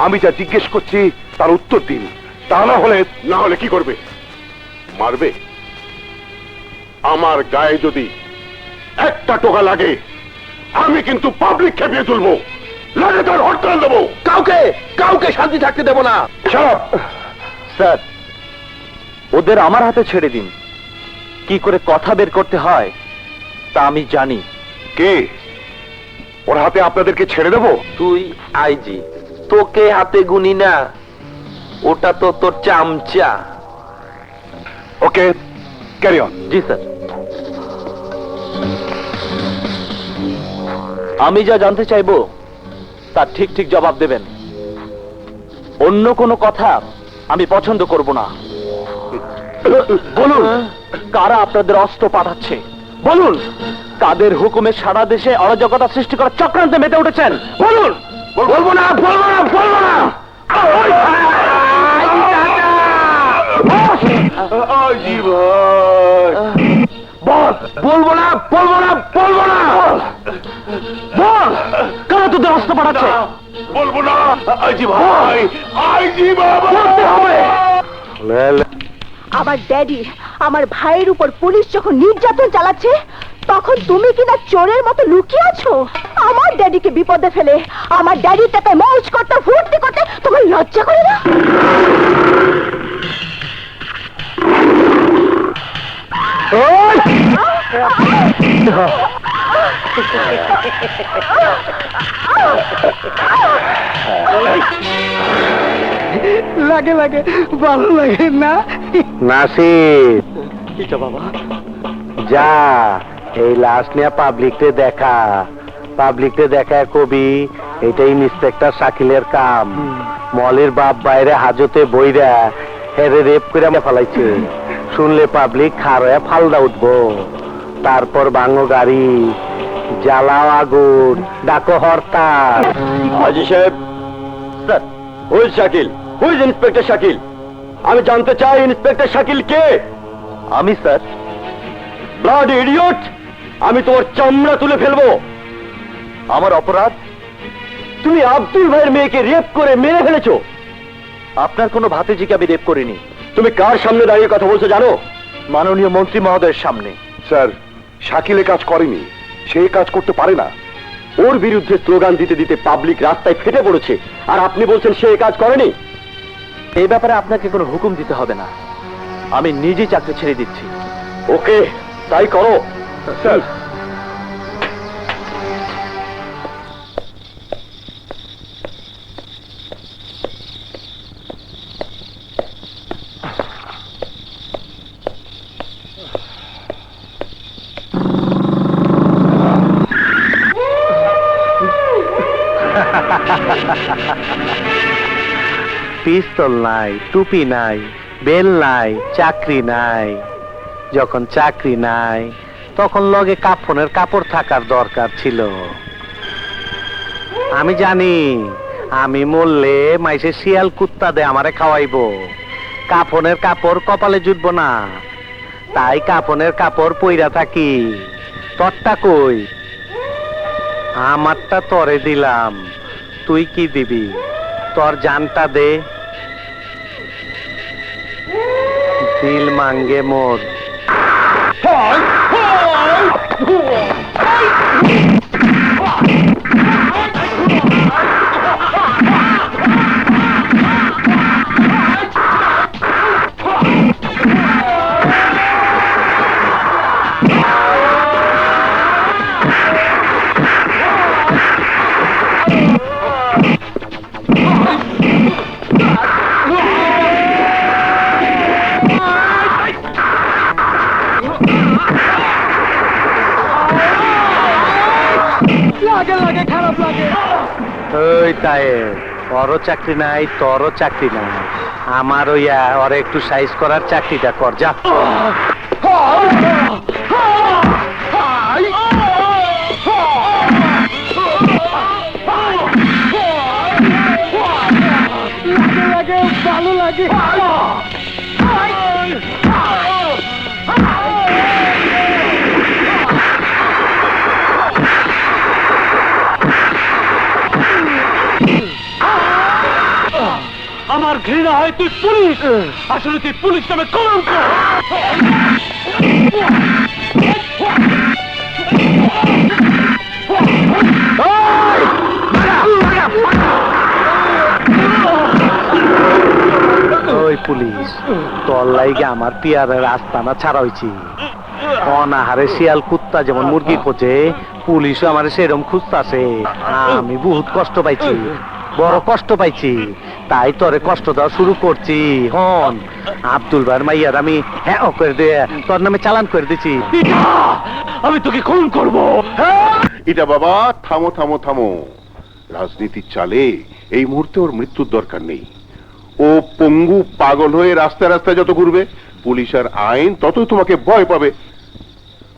আমি যা জিজ্ঞেস করছি তার উত্তর দিন, তা না হলে কি করবে? মারবে? আমার গায়ে যদি একটা টোকা লাগে আমি কিন্তু পাবলিক খেপিয়ে তুলবো, লাগে তার হরতাল দেবো। কাউকে শান্তি থাকতে দেব না। স্যার, ওদের আমার হাতে ছেড়ে দিন। কি করে কথা বের করতে হয় তা আমি জানি। কে ওর হাতে আপনাদেরকে ছেড়ে দেবো? তুই আইজি, তোকে হাতে গুনি না, ওটা তো তোর চামচা। ওকে, ক্যারি অন। G sir. আমি যা জানতে চাইবো তার ঠিক ঠিক জবাব দেবেন। অন্য কোনো কথা আমি পছন্দ করব না। বলুন, কারা আপনাদের অস্ত্র পাঠাচ্ছে? বলুন, কাদের হুকুমে সারা দেশে অরাজকতা সৃষ্টি করার চক্রান্তে মেতে উঠেছেন? বলুন। বলবো না। বলবো না। বল, কারা তোদের অস্ত্র পাঠাচ্ছে? বলবো না। আইজি ভাই, আইজি বাবা। বলতে হবে। আমার ড্যাডি আমার ভাইয়ের উপর পুলিশ যখন নির্যাতন চালাচ্ছে তখন তুমি কিনা চোরের মতো লুকিয়ে আছো আমার ড্যাডিকে বিপদে ফেলে। আমার ড্যাডির টাকায় মৌজ করতে ফুর্তি করতে তোমার লজ্জা করে না? লাগে লাগে ভালো লাগে না নাসির বাবা, যা এই লাশ নিয়ে পাবলিককে দেখা কবি এটাই ইন্সপেক্টর শাকিলের কাম। মলের বাপ বাইরে হাজতে বইরা হেরে রেপ করে ফেলাইছে, শুনলে পাবলিক খারয়া ফালদা উঠবো। তারপর ভাঙো গাড়ি, জ্বালাও আগুন, ডাকো হরতাল। হাজি সাহেব, স্যার, হুই শাকিল, হুই ইন্সপেক্টর শাকিল? আমি জানতে চাই ইন্সপেক্টর শাকিল কে? আমি স্যার। ব্লাড ইডিয়ট, আমি তোমার চামড়া তুলে ফেলবো। আমার অপরাধ? তুমি আব্দুল ভাইয়ের মেয়েকে রেপ করে মেরে ফেলেছো। আপনার কোনো ভাতিজিকে আমি রেপ করিনি। তুমি কার সামনে দাঁড়িয়ে কথা বলছো জানো? মাননীয় মন্ত্রী মহোদয়ের সামনে। স্যার, শাকিলে কাজ করেনি, সে কাজ করতে পারে না। ওর বিরুদ্ধে স্লোগান দিতে দিতে পাবলিক রাস্তায় ফেটে পড়েছে, আর আপনি বলছেন সে কাজ করেনি? এই ব্যাপারে আপনাকে কোনো হুকুম দিতে হবে না, আমি নিজেই চাকরি ছেড়ে দিচ্ছি। ওকে, তাই করো। স্যার, পিস্তল নাই, টুপি নাই, বেল নাই, চাকরি নাই। যখন চাকরি নাই তখন লগে কাফনের কাপড় থাকার দরকার ছিল। আমি জানি আমি মরলে মাইসে শিয়াল কুত্তা দে আমারে খাওয়াইবো, কাফনের কাপড় কপালে জুটবো না, তাই কাফনের কাপড় পইরা থাকি। তোরটা কই? আমারটা তরে দিলাম, তুই কি দিবি? তোর জানটা দে। দিল মাঙ্গে মোর। লাগে খারাপ লাগে। ওই তাই ওরও চাকরি নাই, তোরও চাকরি নাই, আমার ওইয়া ওর একটু সাইজ করার চাকরিটা কর যা। লাগে ভালো লাগে। আমার ঘৃণা হয় তুই পুলিশ, আসলে তুই পুলিশ নামে কলঙ্ক। ওই পুলিশ, তোর লাইগে আমার পিয়ারের আস্তানা ছাড়া হয়েছি। অনাহারে শিয়াল কুত্তা যেমন মুরগি খোঁজে, পুলিশও আমার সেরকম খুঁজতাছে। আমি বহুত কষ্ট পাইছি, বড় কষ্ট পাইছি, তাই তোরে কষ্ট দেওয়া শুরু করছি। হন আব্দুল ভাইয়ের মাইয়ার আমি হ্যাঁ করে দিয়ে তোর নামে চালান করে দিছি। আমি তোকে খুন করবো। এটা বাবা থামো থামো থামো। রাজনীতির চালে এই মুহূর্তে ওর মৃত্যুর দরকার নেই। ও পঙ্গু পাগল হয়ে রাস্তায় রাস্তায় যত ঘুরবে, পুলিশ আর আইন ততই তোমাকে ভয় পাবে।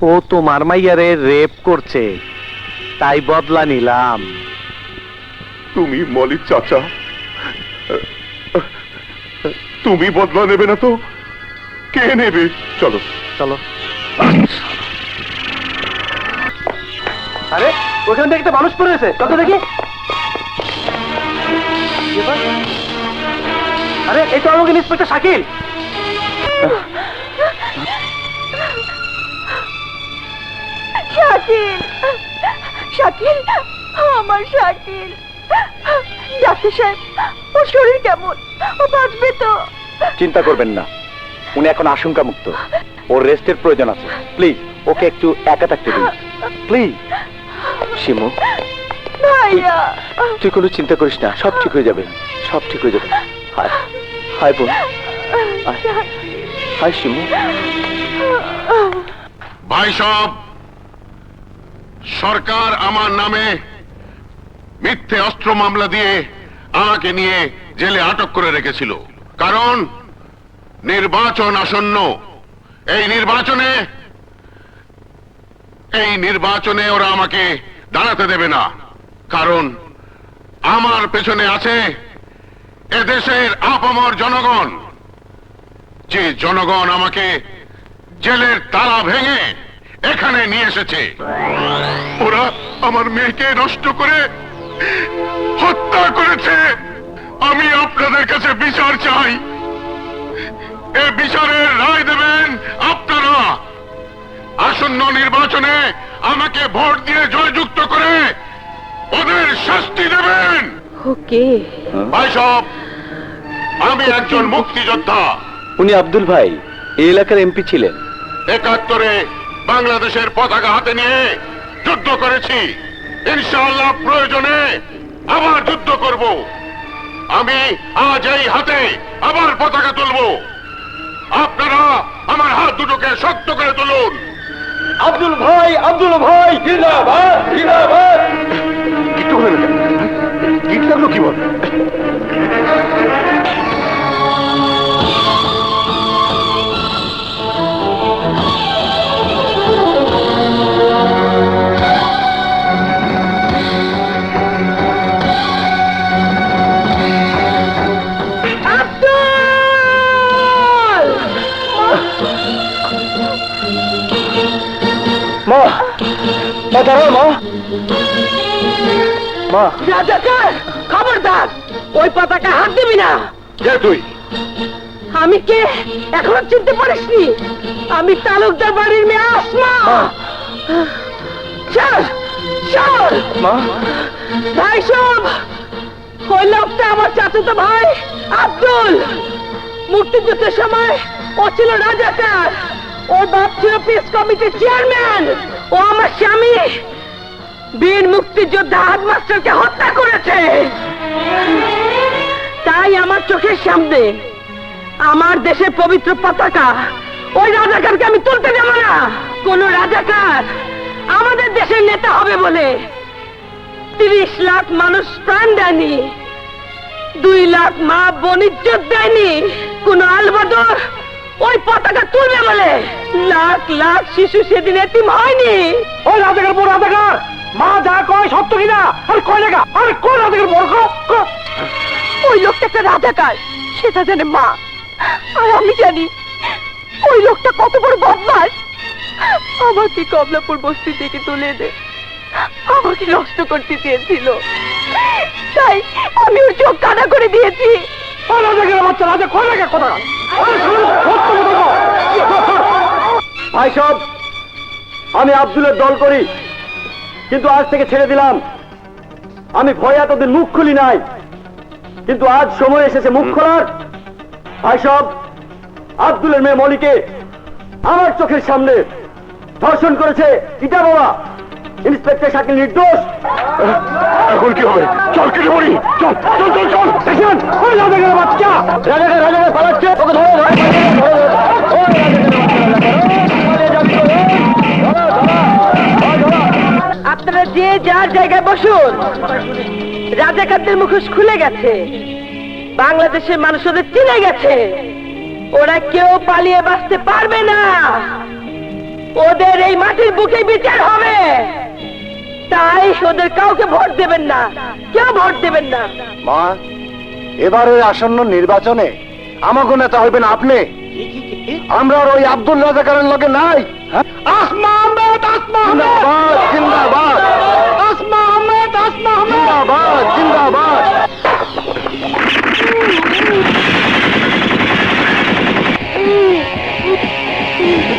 ও তোমার মাইয়ারে রেপ করছে, তাই বদলা নিলাম। তুমি মলিক চাচা, তুমি বদলা নেবে না তো কে নেবে? চলো চলো। আরে ওখান থেকে একটা মানুষ পড়ে গেছে, কত দেখি। আরে এই তো আমাকে ইন্সপেক্টর শাকিল। শাকিল, শাকিল, আমার শাকিল। ডাক্তার সাহেব, ওর শরীর কেমন? ও বাঁচবে তো? চিন্তা করবেন না, উনি এখন আশঙ্কা মুক্ত। ওর রেস্টের প্রয়োজন আছে। প্লিজ ওকে একটু একা থাকতে দিন প্লিজ। শিমু, ভাইয়া, তুই কোনো চিন্তা করিস না, সব ঠিক হয়ে যাবে, সব ঠিক হয়ে যাবে। হায় হায় বোন, হায় শিমু। ভাই সব, সরকার আমার নামে মিথ্যে অস্ত্র মামলা দিয়ে আমাকে নিয়ে জেলে আটক করে রেখেছিল, কারণ নির্বাচন আসন্ন। এই নির্বাচনে ওরা আমাকে দাঁড়াতে দেবে না, কারণ আমার পেছনে আছে এদেশের আপামর জনগণ, যে জনগণ আমাকে জেলের তালা ভেঙে এখানে নিয়ে এসেছে। ওরা আমার মেয়েকে নষ্ট করে হত্যা করেছে। আমি আপনাদের কাছে বিচার চাই। এই বিচারের রায় দেবেন আপনারা। আসন্ন নির্বাচনে আমাকে ভোট দিয়ে জয়যুক্ত করে ওদের শাস্তি দেবেন। ওকে ভাই সব, আমি একজন মুক্তিযোদ্ধা। উনি আব্দুল ভাই এই এলাকার এমপি ছিলেন। ৭১-এ বাংলাদেশের পতাকা হাতে নিয়ে যুদ্ধ করেছি। ইনশাআল্লাহ প্রয়োজনে আবার যুদ্ধ করব। আমি আজ এই হাতে আবার পতাকা তুলব। আপনারা আমার হাত দুটোকে শক্ত করে তুলুন। আব্দুল ভাই, আব্দুল ভাই, জিন্দাবাদ, জিন্দাবাদ। কিছু হলো না, কি লাগলো কি বল? মা, মা দাঁড়াও মা। মা, রাজাকার, খবরদার, ওই পতাকা হাত দিবি না। কে তুই? আমি কে এখনো চিনতে পারিসনি? আমি তালুকদার বাড়ির মেয়ে আসমা। চল চল মা, ভাই সব, ওই লোকটা আমার চাচাতো ভাই আব্দুল। মুক্তিযুদ্ধের সময় ও ছিল রাজাকার, ওর বাপ ছিল পিস কমিটির চেয়ারম্যান। ও আমার স্বামী বীর মুক্তিযোদ্ধা হেডমাস্টারকে হত্যা করেছে। তাই আমার চোখের সামনে আমার দেশের পবিত্র পতাকা ওই রাজাকারকে আমি তুলতে দেব না। কোন রাজাকার আমাদের দেশের নেতা হবে বলে 30 লাখ মানুষ প্রাণ দেয়নি, 2 লাখ মা বোন ইজ্জত দেয়নি। কোন আলবদর ওই পতাকা তুলবে বলে লাখ লাখ শিশু সেদিন এতিম হয়নি। ওই রাজাকার বড় রাজাকার, মা যা কয় সত্য কিনা? আরে কয় টাকা? আরে কোন রাজাকার বড়? ওই লোকটা একটা রাজাকার, সেটা জানে মা, আর আমি জানি ওই লোকটা কত বড় বদমাশ। আমাকে কমলাপুর বস্তি থেকে তুলে দে, আমাকে নষ্ট করতে চেয়েছিল, তাই আমি ওর চোখ কানা করে দিয়েছি। ওই রাজাকার বাচ্চা রাজা কয় টাকা কথা? ভাই সব, আমি আব্দুলের দল করি, কিন্তু আজ থেকে ছেড়ে দিলাম। আমি ভয়ে এতদিন মুখ খুলি নাই, কিন্তু আজ সময় এসেছে মুখ খোলার। ভাই সব, আব্দুলের মেয়ে মলিকে আমার চোখের সামনে ধর্ষণ করেছে ইটা বাবা। ইন্সপেক্টর শাকিল নির্দোষ। এখন কি হবে? চল কেটে পড়ি, চল চল চল চল। দেখেন ওই রাজাকার বাচ্চা, রাজাকার রাজাকার পালাচ্ছে, ওকে ধরো ধরো আপনারা যে যার জায়গায় বসুন। রাজাকারদের মুখোশ খুলে গেছে, বাংলাদেশের মানুষ ওদের চিনে গেছে। ওরা কেউ পালিয়ে বাঁচতে পারবে না, ওদের এই মাটির বুকে বিচার হবে। তাই ওদের কাউকে ভোট দেবেন না, কেউ ভোট দেবেন না। মা, এবারের আসন্ন নির্বাচনে আমাকে নেতা হইবেন আপনি। আমরা আর ওই আব্দুল রাজাকারের লগে নাই। আসমা আহমেদ, আসমা জিন্দাবাদ জিন্দাবাদ আসমা আহমেদ, আসমা আহমেদ। জিন্দাবাদ জিন্দাবাদ।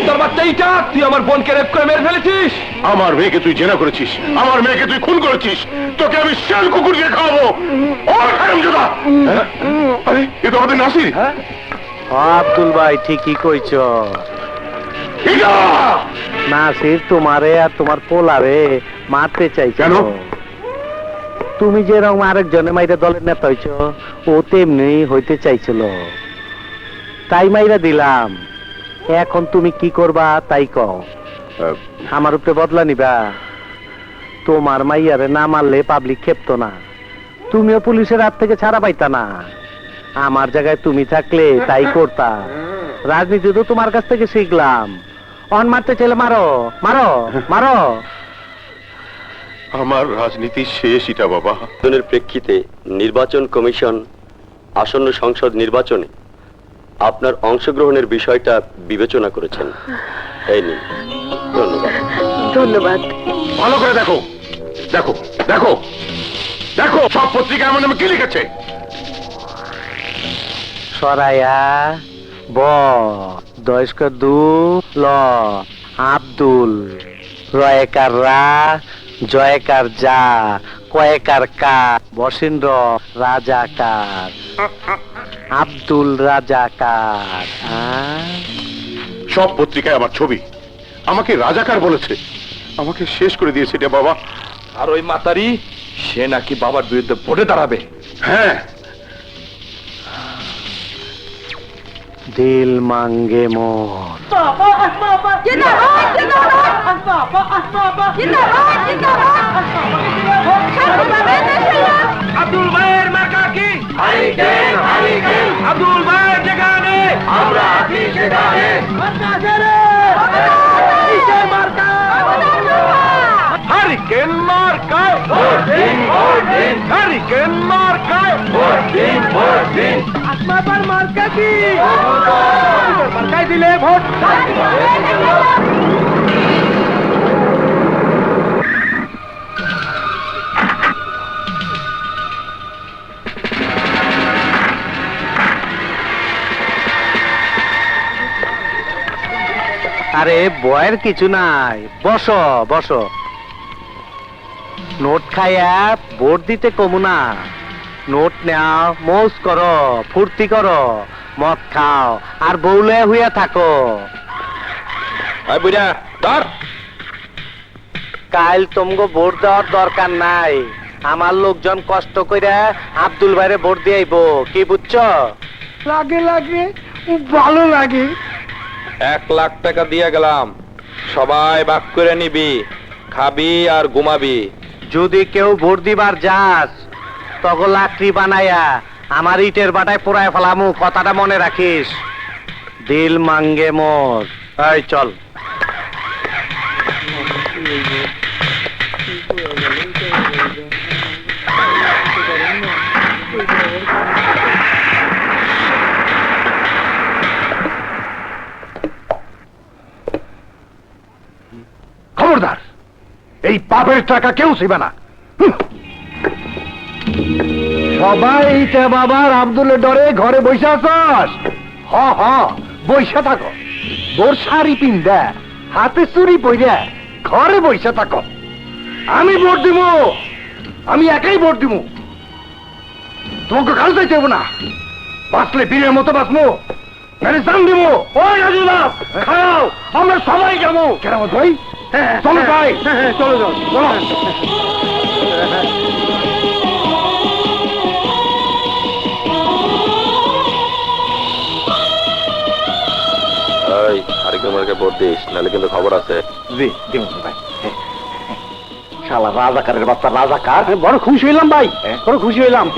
তোর বাচ্চা এইটা, তুই আমার বোনকে রেপ করে মেরে ফেলেছিস। আমার মেয়েকে তুই জেনা করেছিস, আমার মেয়েকে তুই খুন করেছিস, তোকে আমি শেল কুকুর দিয়ে খাওয়াবো। ও হারামজাদা! আরে এ তো আমাদের নাসির। আব্দুল ভাই ঠিকই কইছ। ইলা! নাসির তোমারে আর তোমার পোলারে মারতে চাইছো। কেন? তুমি যেরকম আরেকজনে মাইরা দলের নেতা হইছ, ও তেমনি হইতে চাইছিল, তাই মাইরা দিলাম। এখন তুমি কি করবা তাই কও। আমার উপরে বদলা নিবা? তোমার মাইয়ারে না মারলে পাবলিক খেপতো না, তুমিও পুলিশের হাত থেকে ছাড়া পাইতা না। আমার জায়গায় তুমি থাকলে তাই করতা। রাজনীতি তো তোমার কাছ থেকে শিখলাম। অন মারতে চাইলে মারো মারো মারো। আমার রাজনীতি শেষ ইটা বাবা। নির্বাচনের প্রেক্ষিতে নির্বাচন কমিশন আসন্ন সংসদ নির্বাচনে আপনার অংশগ্রহণের বিষয়টা বিবেচনা করেছেন। এই নিন, ধন্যবাদ। ধন্যবাদ। ভালো করে দেখো দেখো দেখো দেখো, সব পত্রিকা আমার নামে কি লিখেছে। সরাইয়া ব দয়স্ক দু ল আব্দুল রয়েকার রা জয়কার যা কয়েকার কা বসেন্দ্র রাজাকার আব্দুল রাজাকার। সব পত্রিকায় আমার ছবি, আমাকে রাজাকার বলেছে, আমাকে শেষ করে দিয়েছে এটা বাবা। আর ওই মাতারি, সে নাকি বাবার বিরুদ্ধে ভোটে দাঁড়াবে। হ্যাঁ, দিল মাঙ্গে মোর। আব্দুল ভাই, হারিকেন মার্কায় হারিকেন মার্কায় আসমাবার মার্কা কি মার্কায় দিলে ভোট আরে বয়ের কিছু নাই, বসো বসো। নোট খাইয়া ভোট দিতে কমু না। নোট নেও, মৌজ করো, ফুর্তি করো, মদ খাও আর বউলে হইয়া থাকো। বুঝা ধর কাল তোমগো ভোট দেওয়ার দরকার নাই। আমার লোকজন কষ্ট কইরা আব্দুল ভাইরে ভোট দিয়ে আইবো, কি বুঝছো? লাগে লাগে ভালো লাগে। 1 লাখ টাকা দিয়ে গেলাম, সবাই ভাগ করে নিবি, খাবি আর ঘুমাবি। যদি কেউ ভোট দিবার যাস তখন লাকড়ি বানাইয়া আমার ইটের বাটায় পোড়ায় ফেলামু, কথাটা মনে রাখিস। দিল মাঙ্গে মোর। এই চল। খবরদার, এই পাপের টাকা কেউ ছিবে না। সবাই এইটা বাবার আব্দুলের ডরে ঘরে বসে আছস। হ হ বইসা থাকো, বোর শাড়ি পিন্দা হাতে চুরি পইরা ঘরে বইসা থাকো। আমি ভোট দিব, আমি একাই ভোট দিব, তোমাকে কাল যাইতে হবো না। বাঁচলে বীরের মতো বাঁচবো, নাহলে জান দিব। ওই রাজুলাভ খাও, আমরা সবাই যাবো। কেরামত ভাই চলো ভাই, চলো চলো চলো। হারিকেন মার্কে ভোট দিস, নাহলে কিন্তু খবর আছে। জি দিব ভাই। শালা রাজাকারের বাচ্চা রাজাকার, বড় খুশি হইলাম ভাই, বড় খুশি হইলাম।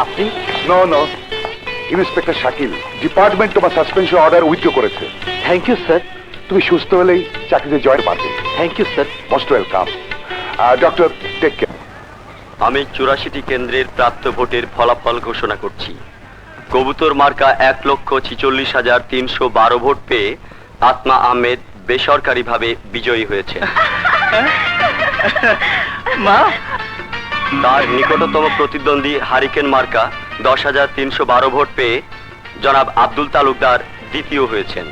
আপনি no no, inspector Shakil, department তোমার সাসপেনশন অর্ডার উইথড্র করেছে। Thank you sir. তুমি সুস্থ হলেই চাকরিতে জয়েন পারবে। Thank you sir, most welcome. Doctor take care. আমি 84টি কেন্দ্রের প্রাপ্ত ভোটের ফলাফল ঘোষণা করছি। কবুতর মার্কা 1,46,312 ভোট পেয়ে আসমা আহমেদ বেসরকারিভাবে বিজয়ী হয়েছে। মা, তার নিকটতম প্রতিদ্বন্দ্বী হারিকেন মার্কা 10,312 ভোট পেয়ে জনাব আব্দুল তালুকদার দ্বিতীয় হয়েছেন।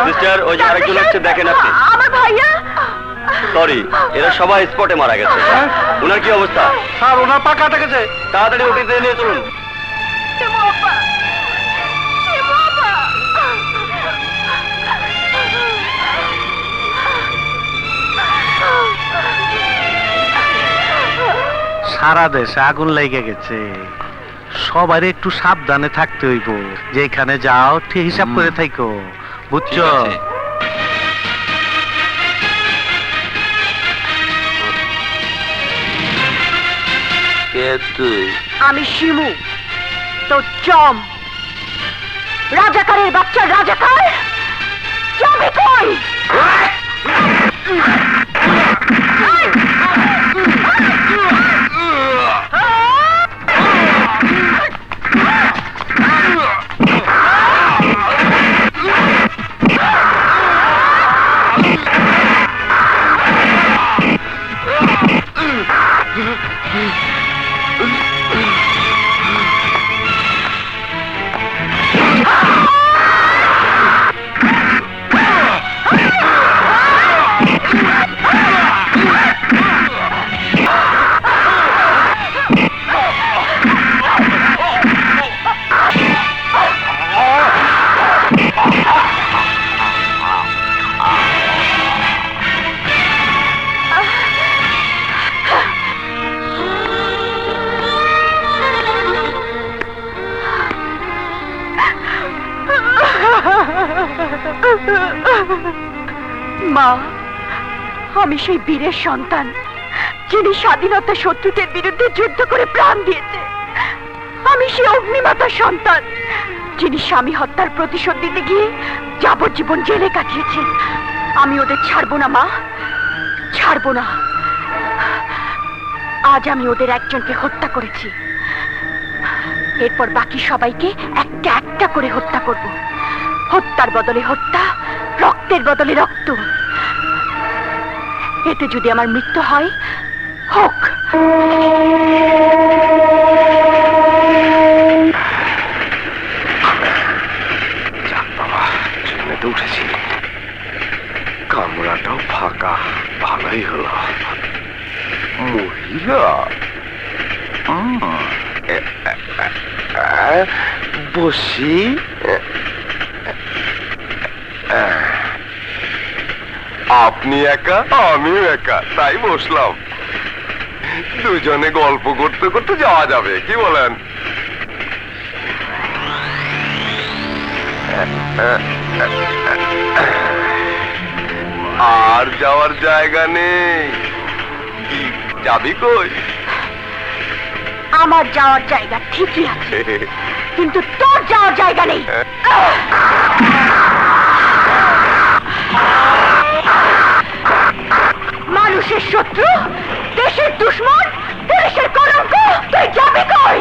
সিস্টার, ওই যে আরেকজন হচ্ছে, দেখেন আপনি। আমার ভাইয়া। সরি, এরা সবাই স্পটে মারা গেছে। ওনার কি অবস্থা? স্যার ওনার পা কাটা গেছে। তাড়াতাড়ি ওটিতে নিয়ে চলুন। সারা দেশে আগুন লেগে গেছে, সবার একটু সাবধানে থাকতে হইব। যেখানে যাও ঠিক হিসাব করে থাকো, বুঝছো? কে তুই? আমি শিমু, তো চম, রাজাকারের বাচ্চা রাজাকার। যাবে কই? মা, আমি সেই বীরের সন্তান যিনি স্বাধীনতা শত্রুদের বিরুদ্ধে যুদ্ধ করে প্রাণ দিয়েছে। আমি সেই অগ্নিমাতার সন্তান যিনি স্বামী হত্যার প্রতিশোধ দিতে গিয়ে যাবজ্জীবন জেলে কাটিয়েছেন। আমি ওদের ছাড়বো না মা, ছাড়বো না। আজ আমি ওদের একজনকে হত্যা করেছি, এরপর বাকি সবাইকে একটা একটা করে হত্যা করব। হত্যার বদলে হত্যা, রক্তের বদলে রক্ত। এতে যদি আমার মৃত্যু হয়, হোক। যাক বাবা, ট্রেনেতে উঠেছি, কামরাটাও ফাঁকা, ভালোই হলো। মহিলা বসি। আপনি একা, আমিও একা, তাই বসলাম। দুজনে গল্প করতে করতে যাওয়া যাবে, কি বলেন? আর যাওয়ার জায়গা নেই। যাবি কই? আমার যাওয়ার জায়গা ঠিকই আছে, কিন্তু তোর যাওয়ার জায়গা নেই। মানুষের শত্রু, দেশের দুশ্মন, পুলিশের কলঙ্ক, তুই যাবি কই?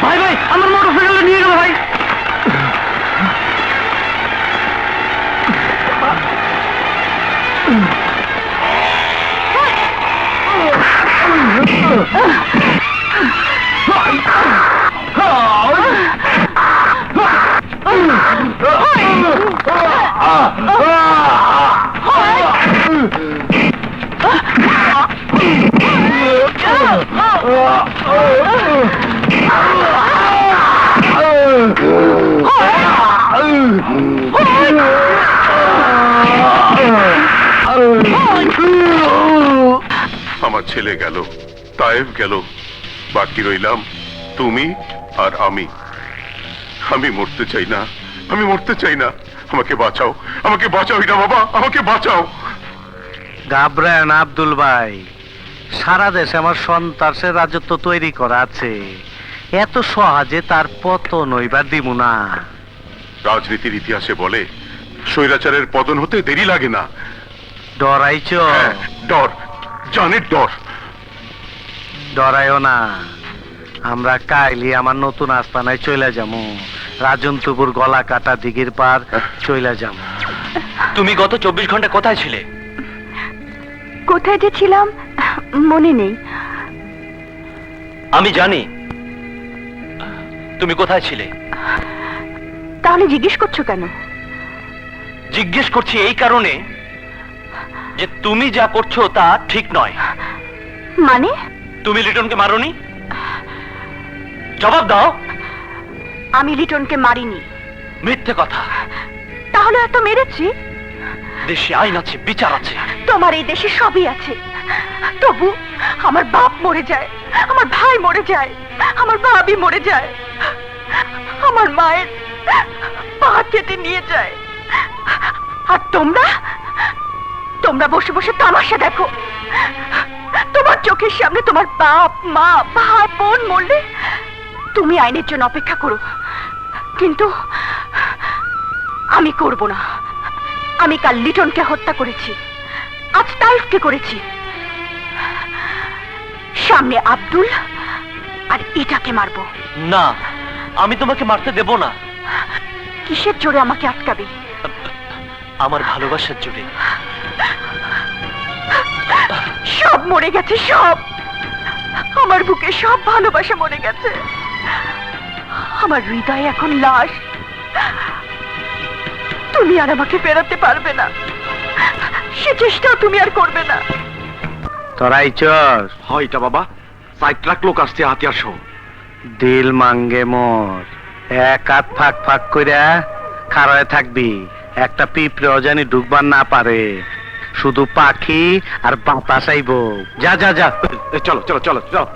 ভাই ভাই, আমার মোটরসাইকেলটা নিয়ে গেল ভাই। আমার ছেলে গেল, তায়েব গেল, বাকি রইলাম তুমি আর আমি। আমি মরতে চাই না, আমি মরতে চাই না। আমাকে বাঁচাও, আমাকে বাঁচাও হিনা বাবা, আমাকে বাঁচাও। ঘাবড়ায় না আব্দুল ভাই, সারা দেশে আমার সন্ত্রাসের রাজত্ব তৈরি করা আছে। এত সহজে তার পতন হইবার দিব না। রাজনীতির ইতিহাসে বলে স্বৈরাচারের পতন হতে দেরি লাগে না। ডরাইছ? হ্যাঁ, ডর, জানের ডর। ডরাইও না, আমরা কাইলি আমার নতুন আস্তানায় চলে যাবো। রাজন্তপুর গলা কাটা দিঘির পার চলে যাবো। তুমি গত 24 ঘন্টা কোথায় ছিলে? কোথায় যে ছিলাম মনে নেই। আমি জানি তুমি কোথায় ছিলে। তাহলে জিজ্ঞেস করছো কেন? জিজ্ঞেস করছি এই কারণে যে তুমি যা করছো তা ঠিক নয়। মানে? তুমি লিটনকে মারোনি? জবাব দাও। আমি লিটনকে মারিনি। মিথ্যে কথা। তাহলে এত মেরেছি? দেশে আইন আছে, বিচার আছে। তোমার এই দেশে সবই আছে, তবু আমার বাপ মরে যায়, আমার ভাই মরে যায়, আমার ভাবি মরে যায়, আমার মায়ের পা কেটে নিয়ে যায়। আর তোমরা তোমরা বসে বসে তামাশা দেখো। তোমার চোখের সামনে তোমার বাপ মা ভাই বোন মরলে তুমি আইনের জন্য অপেক্ষা করো, কিন্তু আমি করব না। আমি কাল লিটনকে হত্যা করেছি, আজ তাইফকে করেছি, সামনে আব্দুল আর এটাকে মারবো। না, আমি তোমাকে মারতে দেব না। কিসের জোরে আমাকে আটকাবে? আমার ভালোবাসার জোরে। সব মরে গেছে, সব। আমার বুকে সব ভালোবাসা মরে গেছে। আমার হৃদয় এখন লাশ। তুমি আর আমাকে ফেরাতে পারবে না, সে চেষ্টাও তুমি আর করবে না। তোরাইছস? হয়টা বাবা, 4 ট্রাক লোক আসছে হাতিয়ার সহ। দিল মাঙ্গে মোর, এক হাত ফাঁক ফাঁক কইরা খাড়ায় থাকবি। একটা পিঁপড়েও জানি ঢুকবার না পারে, শুধু পাখি আর বাতাস আইব। যা যা যা। চলো চলো চলো চলো।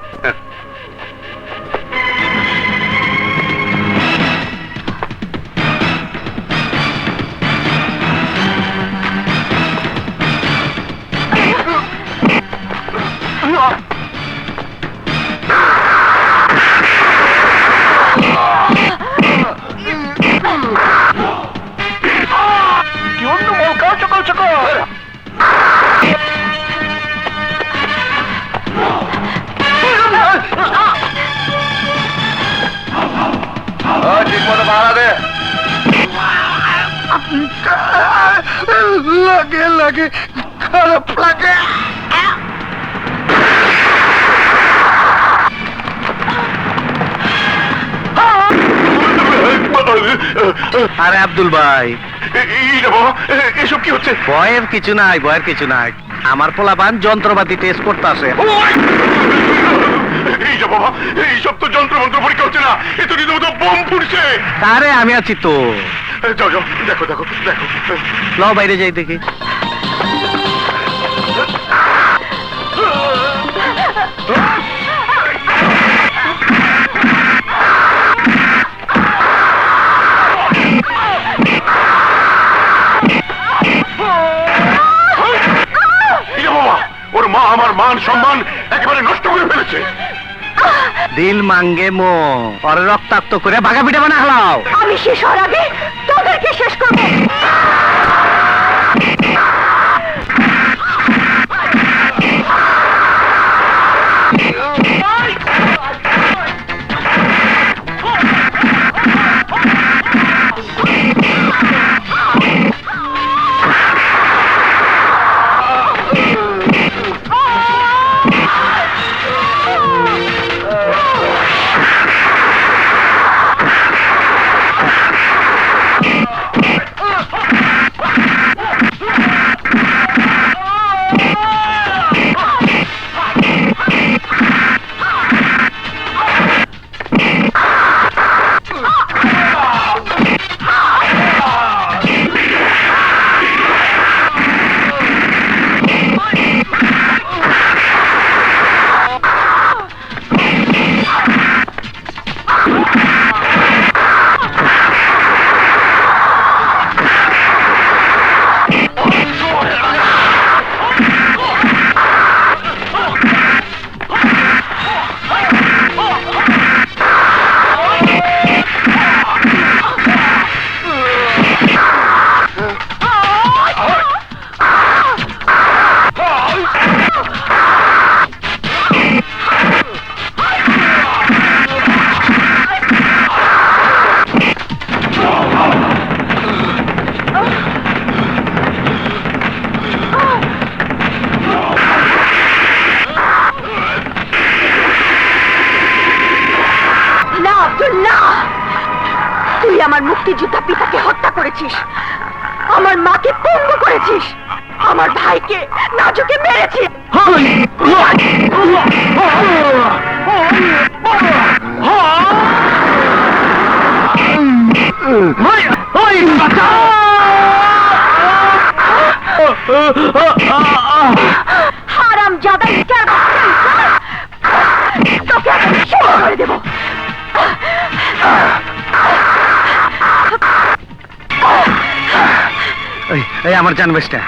ঠিক মতো ভাড়া দে। লাগে লাগে, খারাপ লাগে। আরে আব্দুল ভাই, এসব কি হচ্ছে? ভয়ের কিছু নাই, ভয়ের কিছু নাই। আমার পোলাপান যন্ত্রপাতি টেস্ট করতেছে। এই যে বাবা, এইসব তো যন্ত্রমন্ত্র পরীক্ষা হচ্ছে না, এ তো রীতিমতো বোম ফুটছে। আরে আমি আছি তো। যাও যাও, দেখো দেখো দেখো। ল বাইরে যাই দেখি। ওর মা আমার মান সম্মান একেবারে নষ্ট করে ফেলেছে। দিল মাঙ্গে মো, ওর রক্তাক্ত করে বাঘা পিঠা বানা হলাও। আমি শেষ হওয়ার আগে তোদেরকে শেষ করবো। মুক্তিযোদ্ধা পিতাকে হত্যা করেছিস, আমার মাকে পঙ্গু করেছিস, আমার ভাইকে নাজুকে মেরেছিস। হারাম জাদা ইটার তোকে আমি শেষ করে দেব। এই আমার জানবেসটা,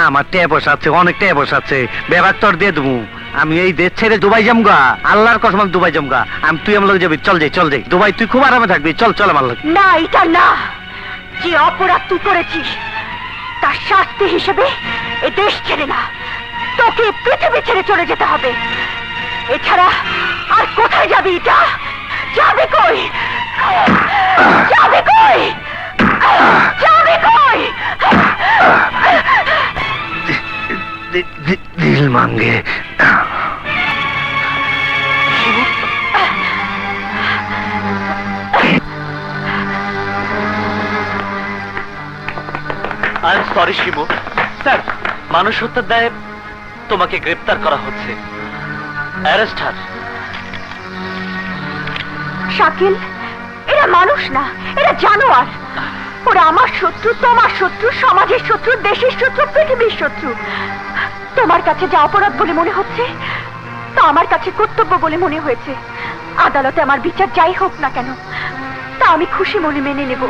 আমার টেয়া পয়সা আছে, অনেক টেয়া পয়সা আছে, বেবাক তোর দিয়ে দেবো। আমি এই দেশ ছেড়ে দুবাই যামগা, আল্লাহর কসম আমি দুবাই যামগা। তুই আমার লোক যাবি, চল যাই দুবাই, তুই খুব আরামে থাকবি, চল আমার লোক। না, এটা না। যে অপরাধ তুই করেছিস তার শাস্তি হিসেবে এ দেশ ছেড়ে না, তোকে পৃথিবী ছেড়ে চলে যেতে হবে। এছাড়া আর কোথায় যাবি? এটা যাবে কই? যাবে কই? যাবে কই? দিল মাঙ্গে। I am sorry Shibu sir, মানুষ হত্যার দায়ে তোমাকে গ্রেপ্তার করা হচ্ছে। অ্যারেস্ট হার। শাকিল, এরা মানুষ না, এরা জানোয়ার। ওরা আমার শত্রু, তোমার শত্রু, সমাজের শত্রু, দেশের শত্রু, পৃথিবীর শত্রু। তোমার কাছে যা অপরাধ বলে মনে হচ্ছে তা আমার কাছে কর্তব্য বলে মনে হয়েছে। আদালতে আমার বিচার যাই হোক না কেন তা আমি খুশি মনে মেনে নেব।